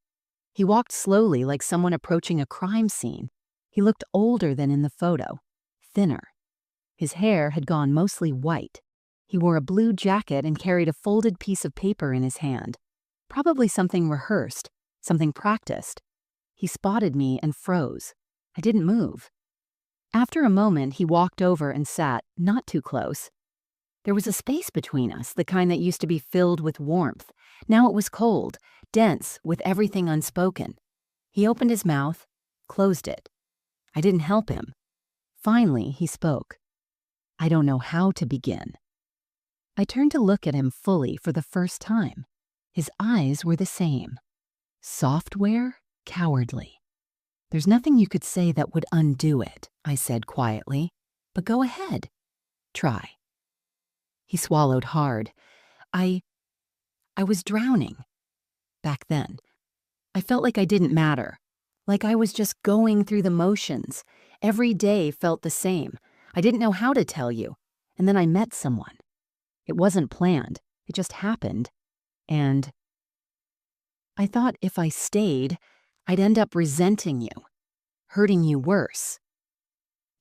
S1: He walked slowly like someone approaching a crime scene. He looked older than in the photo, thinner. His hair had gone mostly white. He wore a blue jacket and carried a folded piece of paper in his hand. Probably something rehearsed, something practiced. He spotted me and froze. I didn't move. After a moment, he walked over and sat, not too close. There was a space between us, the kind that used to be filled with warmth. Now it was cold, dense, with everything unspoken. He opened his mouth, closed it. I didn't help him. Finally, he spoke. "I don't know how to begin." I turned to look at him fully for the first time. His eyes were the same. Software, cowardly. "There's nothing you could say that would undo it," I said quietly. But go ahead. Try. He swallowed hard. I was drowning. Back then. I felt like I didn't matter. Like I was just going through the motions. Every day felt the same. I didn't know how to tell you. And then I met someone. It wasn't planned. It just happened. And I thought if I stayed, I'd end up resenting you, hurting you worse.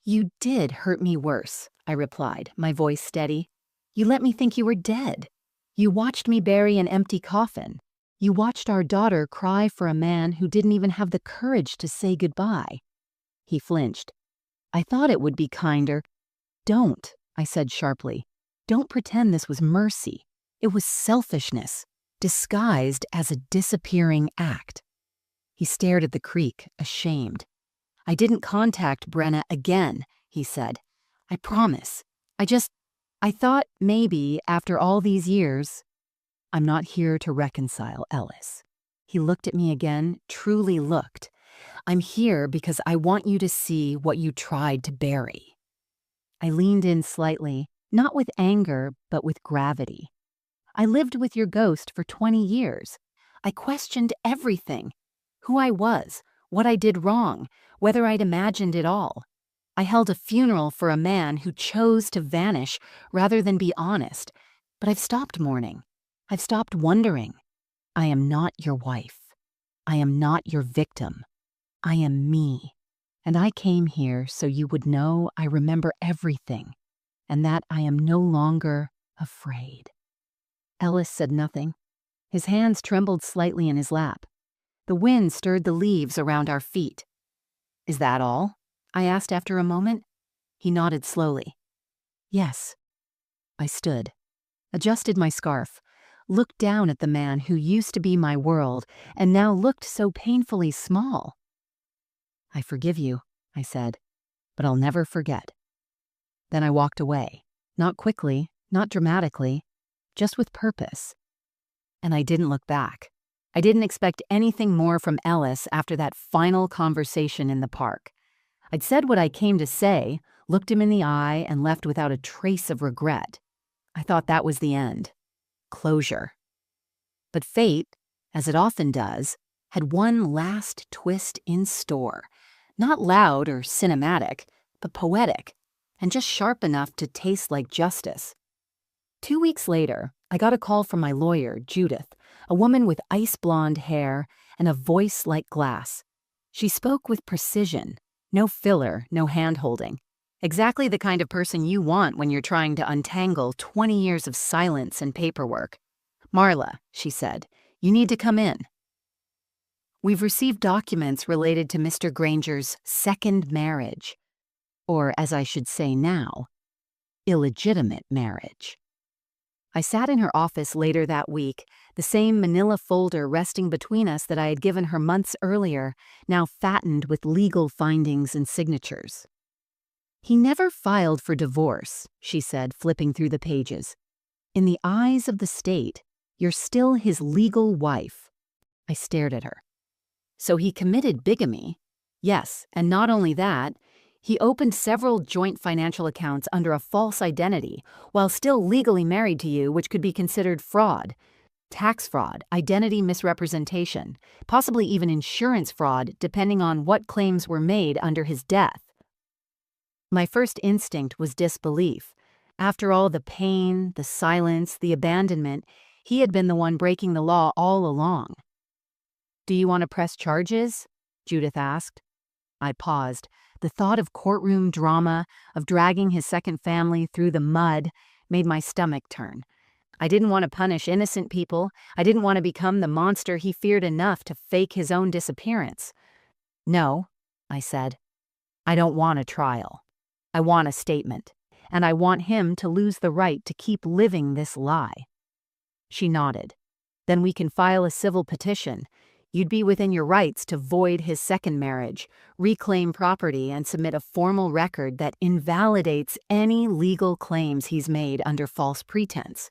S1: You did hurt me worse, I replied, my voice steady. You let me think you were dead. You watched me bury an empty coffin. You watched our daughter cry for a man who didn't even have the courage to say goodbye. He flinched. I thought it would be kinder. Don't, I said sharply. Don't pretend this was mercy. It was selfishness, disguised as a disappearing act. He stared at the creek, ashamed. I didn't contact Brenna again, he said. I promise. I thought maybe after all these years, I'm not here to reconcile, Ellis. He looked at me again, truly looked. I'm here because I want you to see what you tried to bury. I leaned in slightly, not with anger, but with gravity. I lived with your ghost for 20 years. I questioned everything. Who I was, what I did wrong, whether I'd imagined it all. I held a funeral for a man who chose to vanish rather than be honest. But I've stopped mourning. I've stopped wondering. I am not your wife. I am not your victim. I am me. And I came here so you would know I remember everything, and that I am no longer afraid. Ellis said nothing. His hands trembled slightly in his lap. The wind stirred the leaves around our feet. Is that all? I asked after a moment. He nodded slowly. Yes. I stood, adjusted my scarf, looked down at the man who used to be my world and now looked so painfully small. I forgive you, I said, but I'll never forget. Then I walked away, not quickly, not dramatically, just with purpose. And I didn't look back. I didn't expect anything more from Ellis after that final conversation in the park. I'd said what I came to say, looked him in the eye, and left without a trace of regret. I thought that was the end. Closure. But fate, as it often does, had one last twist in store. Not loud or cinematic, but poetic, and just sharp enough to taste like justice. 2 weeks later, I got a call from my lawyer, Judith, a woman with ice blonde hair and a voice like glass. She spoke with precision, no filler, no hand-holding. Exactly the kind of person you want when you're trying to untangle 20 years of silence and paperwork. Marla, she said, you need to come in. We've received documents related to Mr. Granger's second marriage, or as I should say now, illegitimate marriage. I sat in her office later that week, the same manila folder resting between us that I had given her months earlier, now fattened with legal findings and signatures. He never filed for divorce, she said, flipping through the pages. In the eyes of the state, you're still his legal wife. I stared at her. So he committed bigamy? Yes, and not only that, he opened several joint financial accounts under a false identity while still legally married to you, which could be considered fraud, tax fraud, identity misrepresentation, possibly even insurance fraud, depending on what claims were made under his death. My first instinct was disbelief. After all the pain, the silence, the abandonment, he had been the one breaking the law all along. Do you want to press charges? Judith asked. I paused. The thought of courtroom drama, of dragging his second family through the mud, made my stomach turn. I didn't want to punish innocent people. I didn't want to become the monster he feared enough to fake his own disappearance. No, I said. I don't want a trial. I want a statement, and I want him to lose the right to keep living this lie. She nodded. Then we can file a civil petition. You'd be within your rights to void his second marriage, reclaim property, and submit a formal record that invalidates any legal claims he's made under false pretense.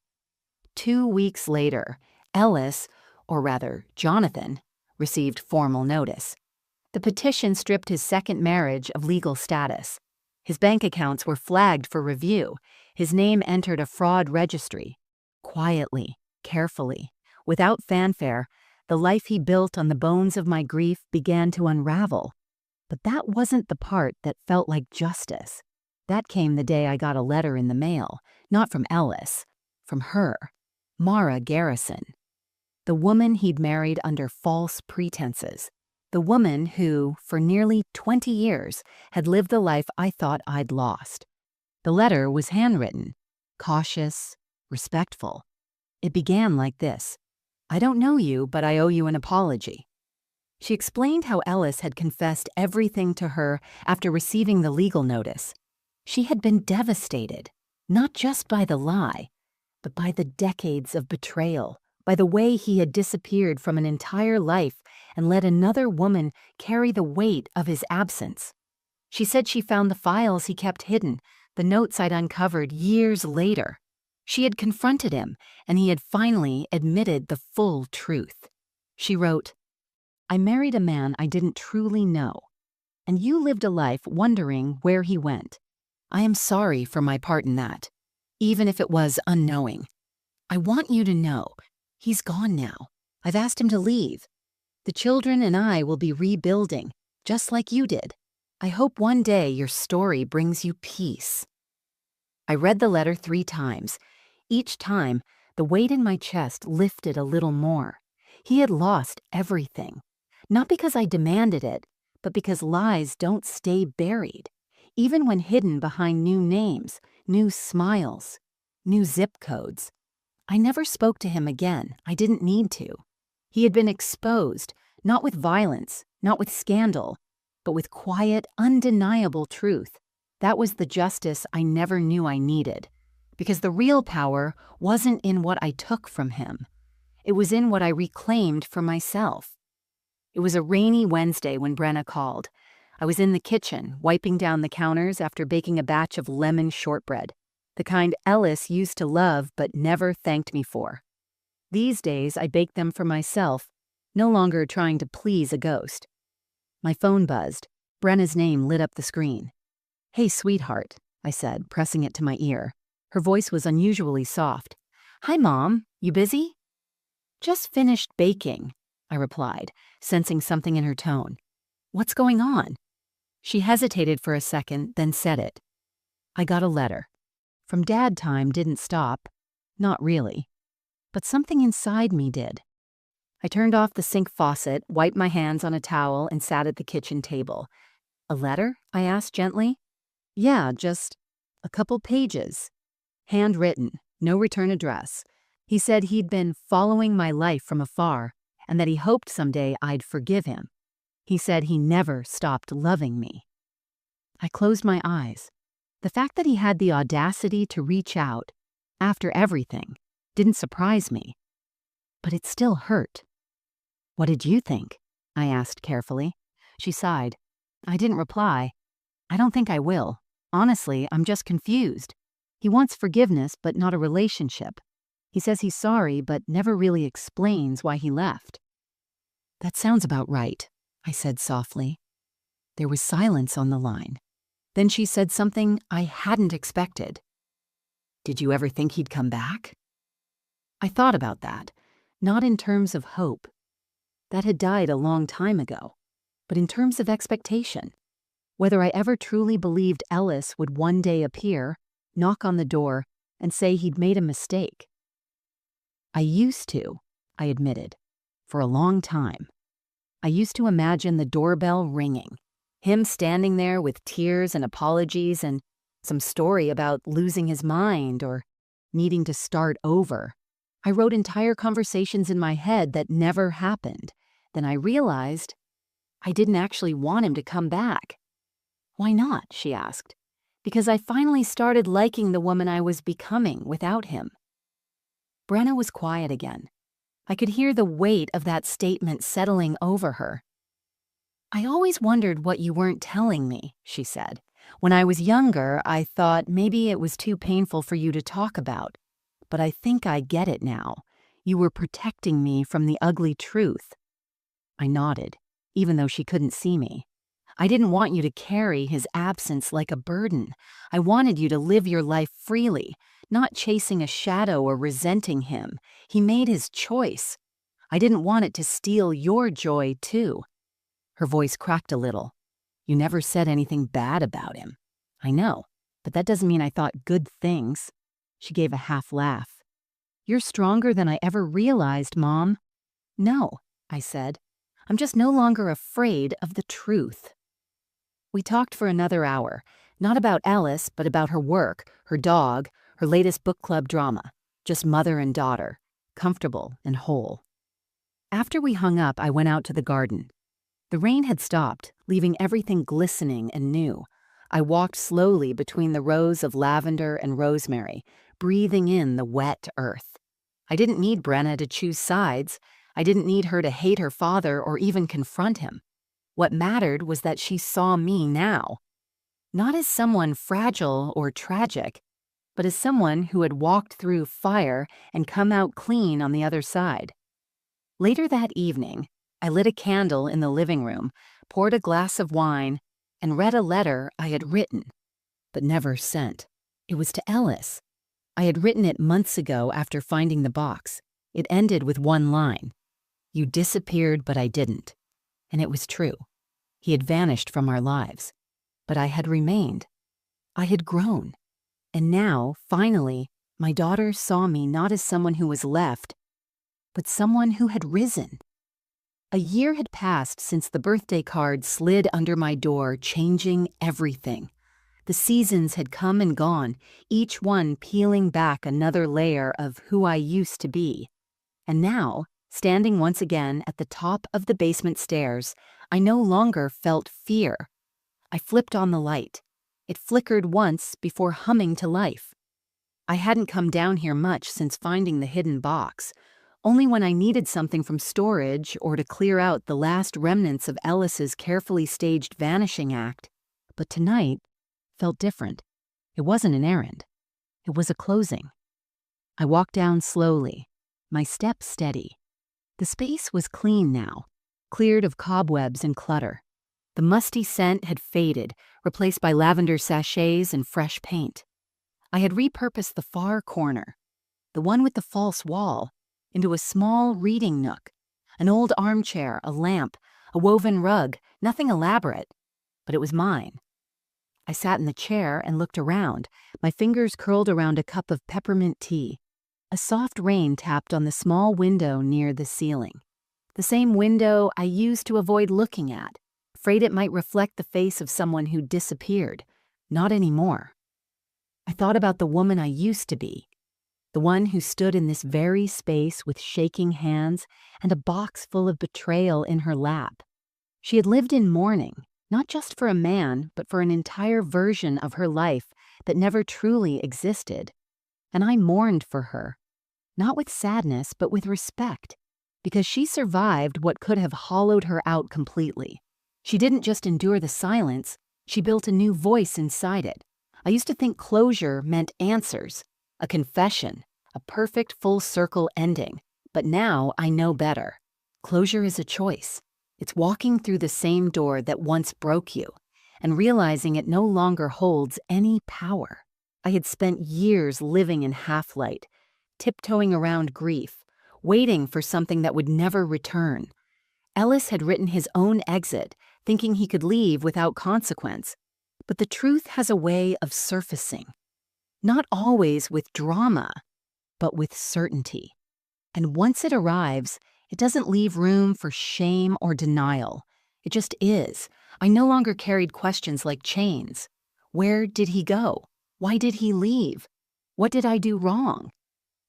S1: 2 weeks later, Ellis, or rather Jonathan, received formal notice. The petition stripped his second marriage of legal status. His bank accounts were flagged for review. His name entered a fraud registry. Quietly, carefully, without fanfare, the life he built on the bones of my grief began to unravel. But that wasn't the part that felt like justice. That came the day I got a letter in the mail, not from Ellis, from her, Mara Garrison. The woman he'd married under false pretenses. The woman who, for nearly 20 years, had lived the life I thought I'd lost. The letter was handwritten, cautious, respectful. It began like this: "I don't know you, but I owe you an apology." She explained how Ellis had confessed everything to her after receiving the legal notice. She had been devastated, not just by the lie, but by the decades of betrayal, by the way he had disappeared from an entire life and let another woman carry the weight of his absence. She said she found the files he kept hidden, the notes I'd uncovered years later. She had confronted him, and he had finally admitted the full truth. She wrote, "I married a man I didn't truly know, and you lived a life wondering where he went. I am sorry for my part in that, even if it was unknowing. I want you to know, he's gone now. I've asked him to leave. The children and I will be rebuilding, just like you did. I hope one day your story brings you peace." I read the letter 3 times. Each time, the weight in my chest lifted a little more. He had lost everything. Not because I demanded it, but because lies don't stay buried, even when hidden behind new names, new smiles, new zip codes. I never spoke to him again. I didn't need to. He had been exposed, not with violence, not with scandal, but with quiet, undeniable truth. That was the justice I never knew I needed, because the real power wasn't in what I took from him. It was in what I reclaimed for myself. It was a rainy Wednesday when Brenna called. I was in the kitchen, wiping down the counters after baking a batch of lemon shortbread, the kind Ellis used to love but never thanked me for. These days, I baked them for myself, no longer trying to please a ghost. My phone buzzed. Brenna's name lit up the screen. "Hey, sweetheart," I said, pressing it to my ear. Her voice was unusually soft. "Hi, Mom. You busy?" "Just finished baking," I replied, sensing something in her tone. "What's going on?" She hesitated for a second, then said it. "I got a letter. From Dad time didn't stop. Not really. But something inside me did." I turned off the sink faucet, wiped my hands on a towel, and sat at the kitchen table. "A letter?" I asked gently. "Yeah, just a couple pages. Handwritten, no return address. He said he'd been following my life from afar, and that he hoped someday I'd forgive him. He said he never stopped loving me." I closed my eyes. The fact that he had the audacity to reach out, after everything, didn't surprise me. But it still hurt. "What did you think?" I asked carefully. She sighed. I didn't reply. "I don't think I will. Honestly, I'm just confused. He wants forgiveness, but not a relationship. He says he's sorry, but never really explains why he left." "That sounds about right," I said softly. There was silence on the line. Then she said something I hadn't expected. "Did you ever think he'd come back?" I thought about that, not in terms of hope. That had died a long time ago, but in terms of expectation. Whether I ever truly believed Ellis would one day appear, knock on the door, and say he'd made a mistake. I used to, I admitted, for a long time. I used to imagine the doorbell ringing, him standing there with tears and apologies and some story about losing his mind or needing to start over. I wrote entire conversations in my head that never happened. Then I realized I didn't actually want him to come back. "Why not?" she asked. "Because I finally started liking the woman I was becoming without him." Brenna was quiet again. I could hear the weight of that statement settling over her. "I always wondered what you weren't telling me," she said. "When I was younger, I thought maybe it was too painful for you to talk about. But I think I get it now. You were protecting me from the ugly truth." I nodded, even though she couldn't see me. I didn't want you to carry his absence like a burden. I wanted you to live your life freely, not chasing a shadow or resenting him. He made his choice. I didn't want it to steal your joy, too." Her voice cracked a little. "You never said anything bad about him." "I know, but that doesn't mean I thought good things." She gave a half laugh. "You're stronger than I ever realized, Mom." "No," I said. "I'm just no longer afraid of the truth." We talked for another hour, not about Alice, but about her work, her dog, her latest book club drama. Just mother and daughter, comfortable and whole. After we hung up, I went out to the garden. The rain had stopped, leaving everything glistening and new. I walked slowly between the rows of lavender and rosemary, breathing in the wet earth. I didn't need Brenna to choose sides. I didn't need her to hate her father or even confront him. What mattered was that she saw me now. Not as someone fragile or tragic, but as someone who had walked through fire and come out clean on the other side. Later that evening, I lit a candle in the living room, poured a glass of wine, and read a letter I had written, but never sent. It was to Ellis. I had written it months ago after finding the box. It ended with one line: "You disappeared, but I didn't." And it was true. He had vanished from our lives. But I had remained. I had grown. And now, finally, my daughter saw me not as someone who was left, but someone who had risen. A year had passed since the birthday card slid under my door, changing everything. The seasons had come and gone, each one peeling back another layer of who I used to be. And now, standing once again at the top of the basement stairs, I no longer felt fear. I flipped on the light. It flickered once before humming to life. I hadn't come down here much since finding the hidden box, only when I needed something from storage or to clear out the last remnants of Ellis's carefully staged vanishing act. But tonight felt different. It wasn't an errand. It was a closing. I walked down slowly, my step steady. The space was clean now, cleared of cobwebs and clutter. The musty scent had faded, replaced by lavender sachets and fresh paint. I had repurposed the far corner, the one with the false wall, into a small reading nook. An old armchair, a lamp, a woven rug, nothing elaborate, but it was mine. I sat in the chair and looked around, my fingers curled around a cup of peppermint tea. A soft rain tapped on the small window near the ceiling. The same window I used to avoid looking at, afraid it might reflect the face of someone who disappeared. Not anymore. I thought about the woman I used to be, the one who stood in this very space with shaking hands and a box full of betrayal in her lap. She had lived in mourning, not just for a man, but for an entire version of her life that never truly existed. And I mourned for her, not with sadness, but with respect, because she survived what could have hollowed her out completely. She didn't just endure the silence, she built a new voice inside it. I used to think closure meant answers, a confession, a perfect full circle ending. But now I know better. Closure is a choice. It's walking through the same door that once broke you and realizing it no longer holds any power. I had spent years living in half-light, tiptoeing around grief, waiting for something that would never return. Ellis had written his own exit, thinking he could leave without consequence. But the truth has a way of surfacing. Not always with drama, but with certainty. And once it arrives, it doesn't leave room for shame or denial. It just is. I no longer carried questions like chains. Where did he go? Why did he leave? What did I do wrong?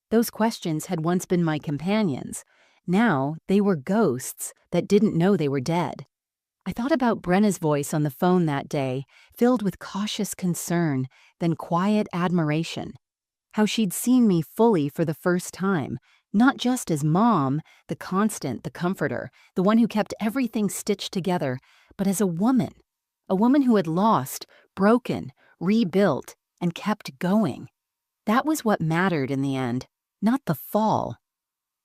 S1: Those questions had once been my companions. Now they were ghosts that didn't know they were dead. I thought about Brenna's voice on the phone that day, filled with cautious concern, then quiet admiration. How she'd seen me fully for the first time, not just as Mom, the constant, the comforter, the one who kept everything stitched together, but as a woman who had lost, broken, rebuilt, and kept going. That was what mattered in the end, not the fall,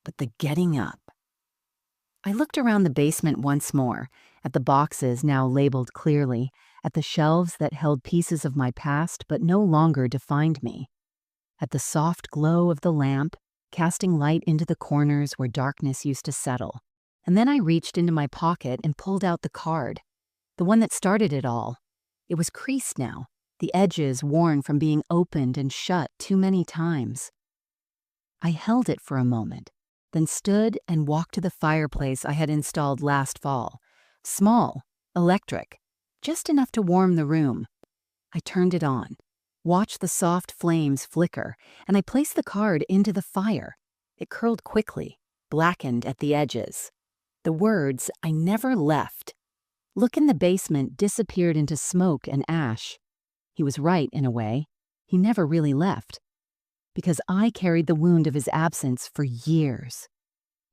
S1: but the getting up. I looked around the basement once more, at the boxes now labeled clearly, at the shelves that held pieces of my past but no longer defined me, at the soft glow of the lamp, casting light into the corners where darkness used to settle. And then I reached into my pocket and pulled out the card, the one that started it all. It was creased now, the edges worn from being opened and shut too many times. I held it for a moment, then stood and walked to the fireplace I had installed last fall. Small, electric, just enough to warm the room. I turned it on, watched the soft flames flicker, and I placed the card into the fire. It curled quickly, blackened at the edges. The words, "I never left." Look in the basement disappeared into smoke and ash. He was right in a way. He never really left. Because I carried the wound of his absence for years.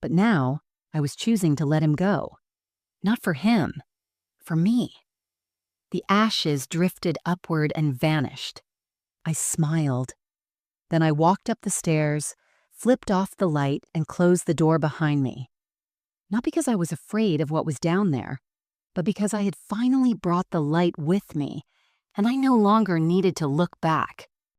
S1: But now I was choosing to let him go. Not for him, for me. The ashes drifted upward and vanished. I smiled. Then I walked up the stairs, flipped off the light, and closed the door behind me. Not because I was afraid of what was down there, but because I had finally brought the light with me, and I no longer needed to look back.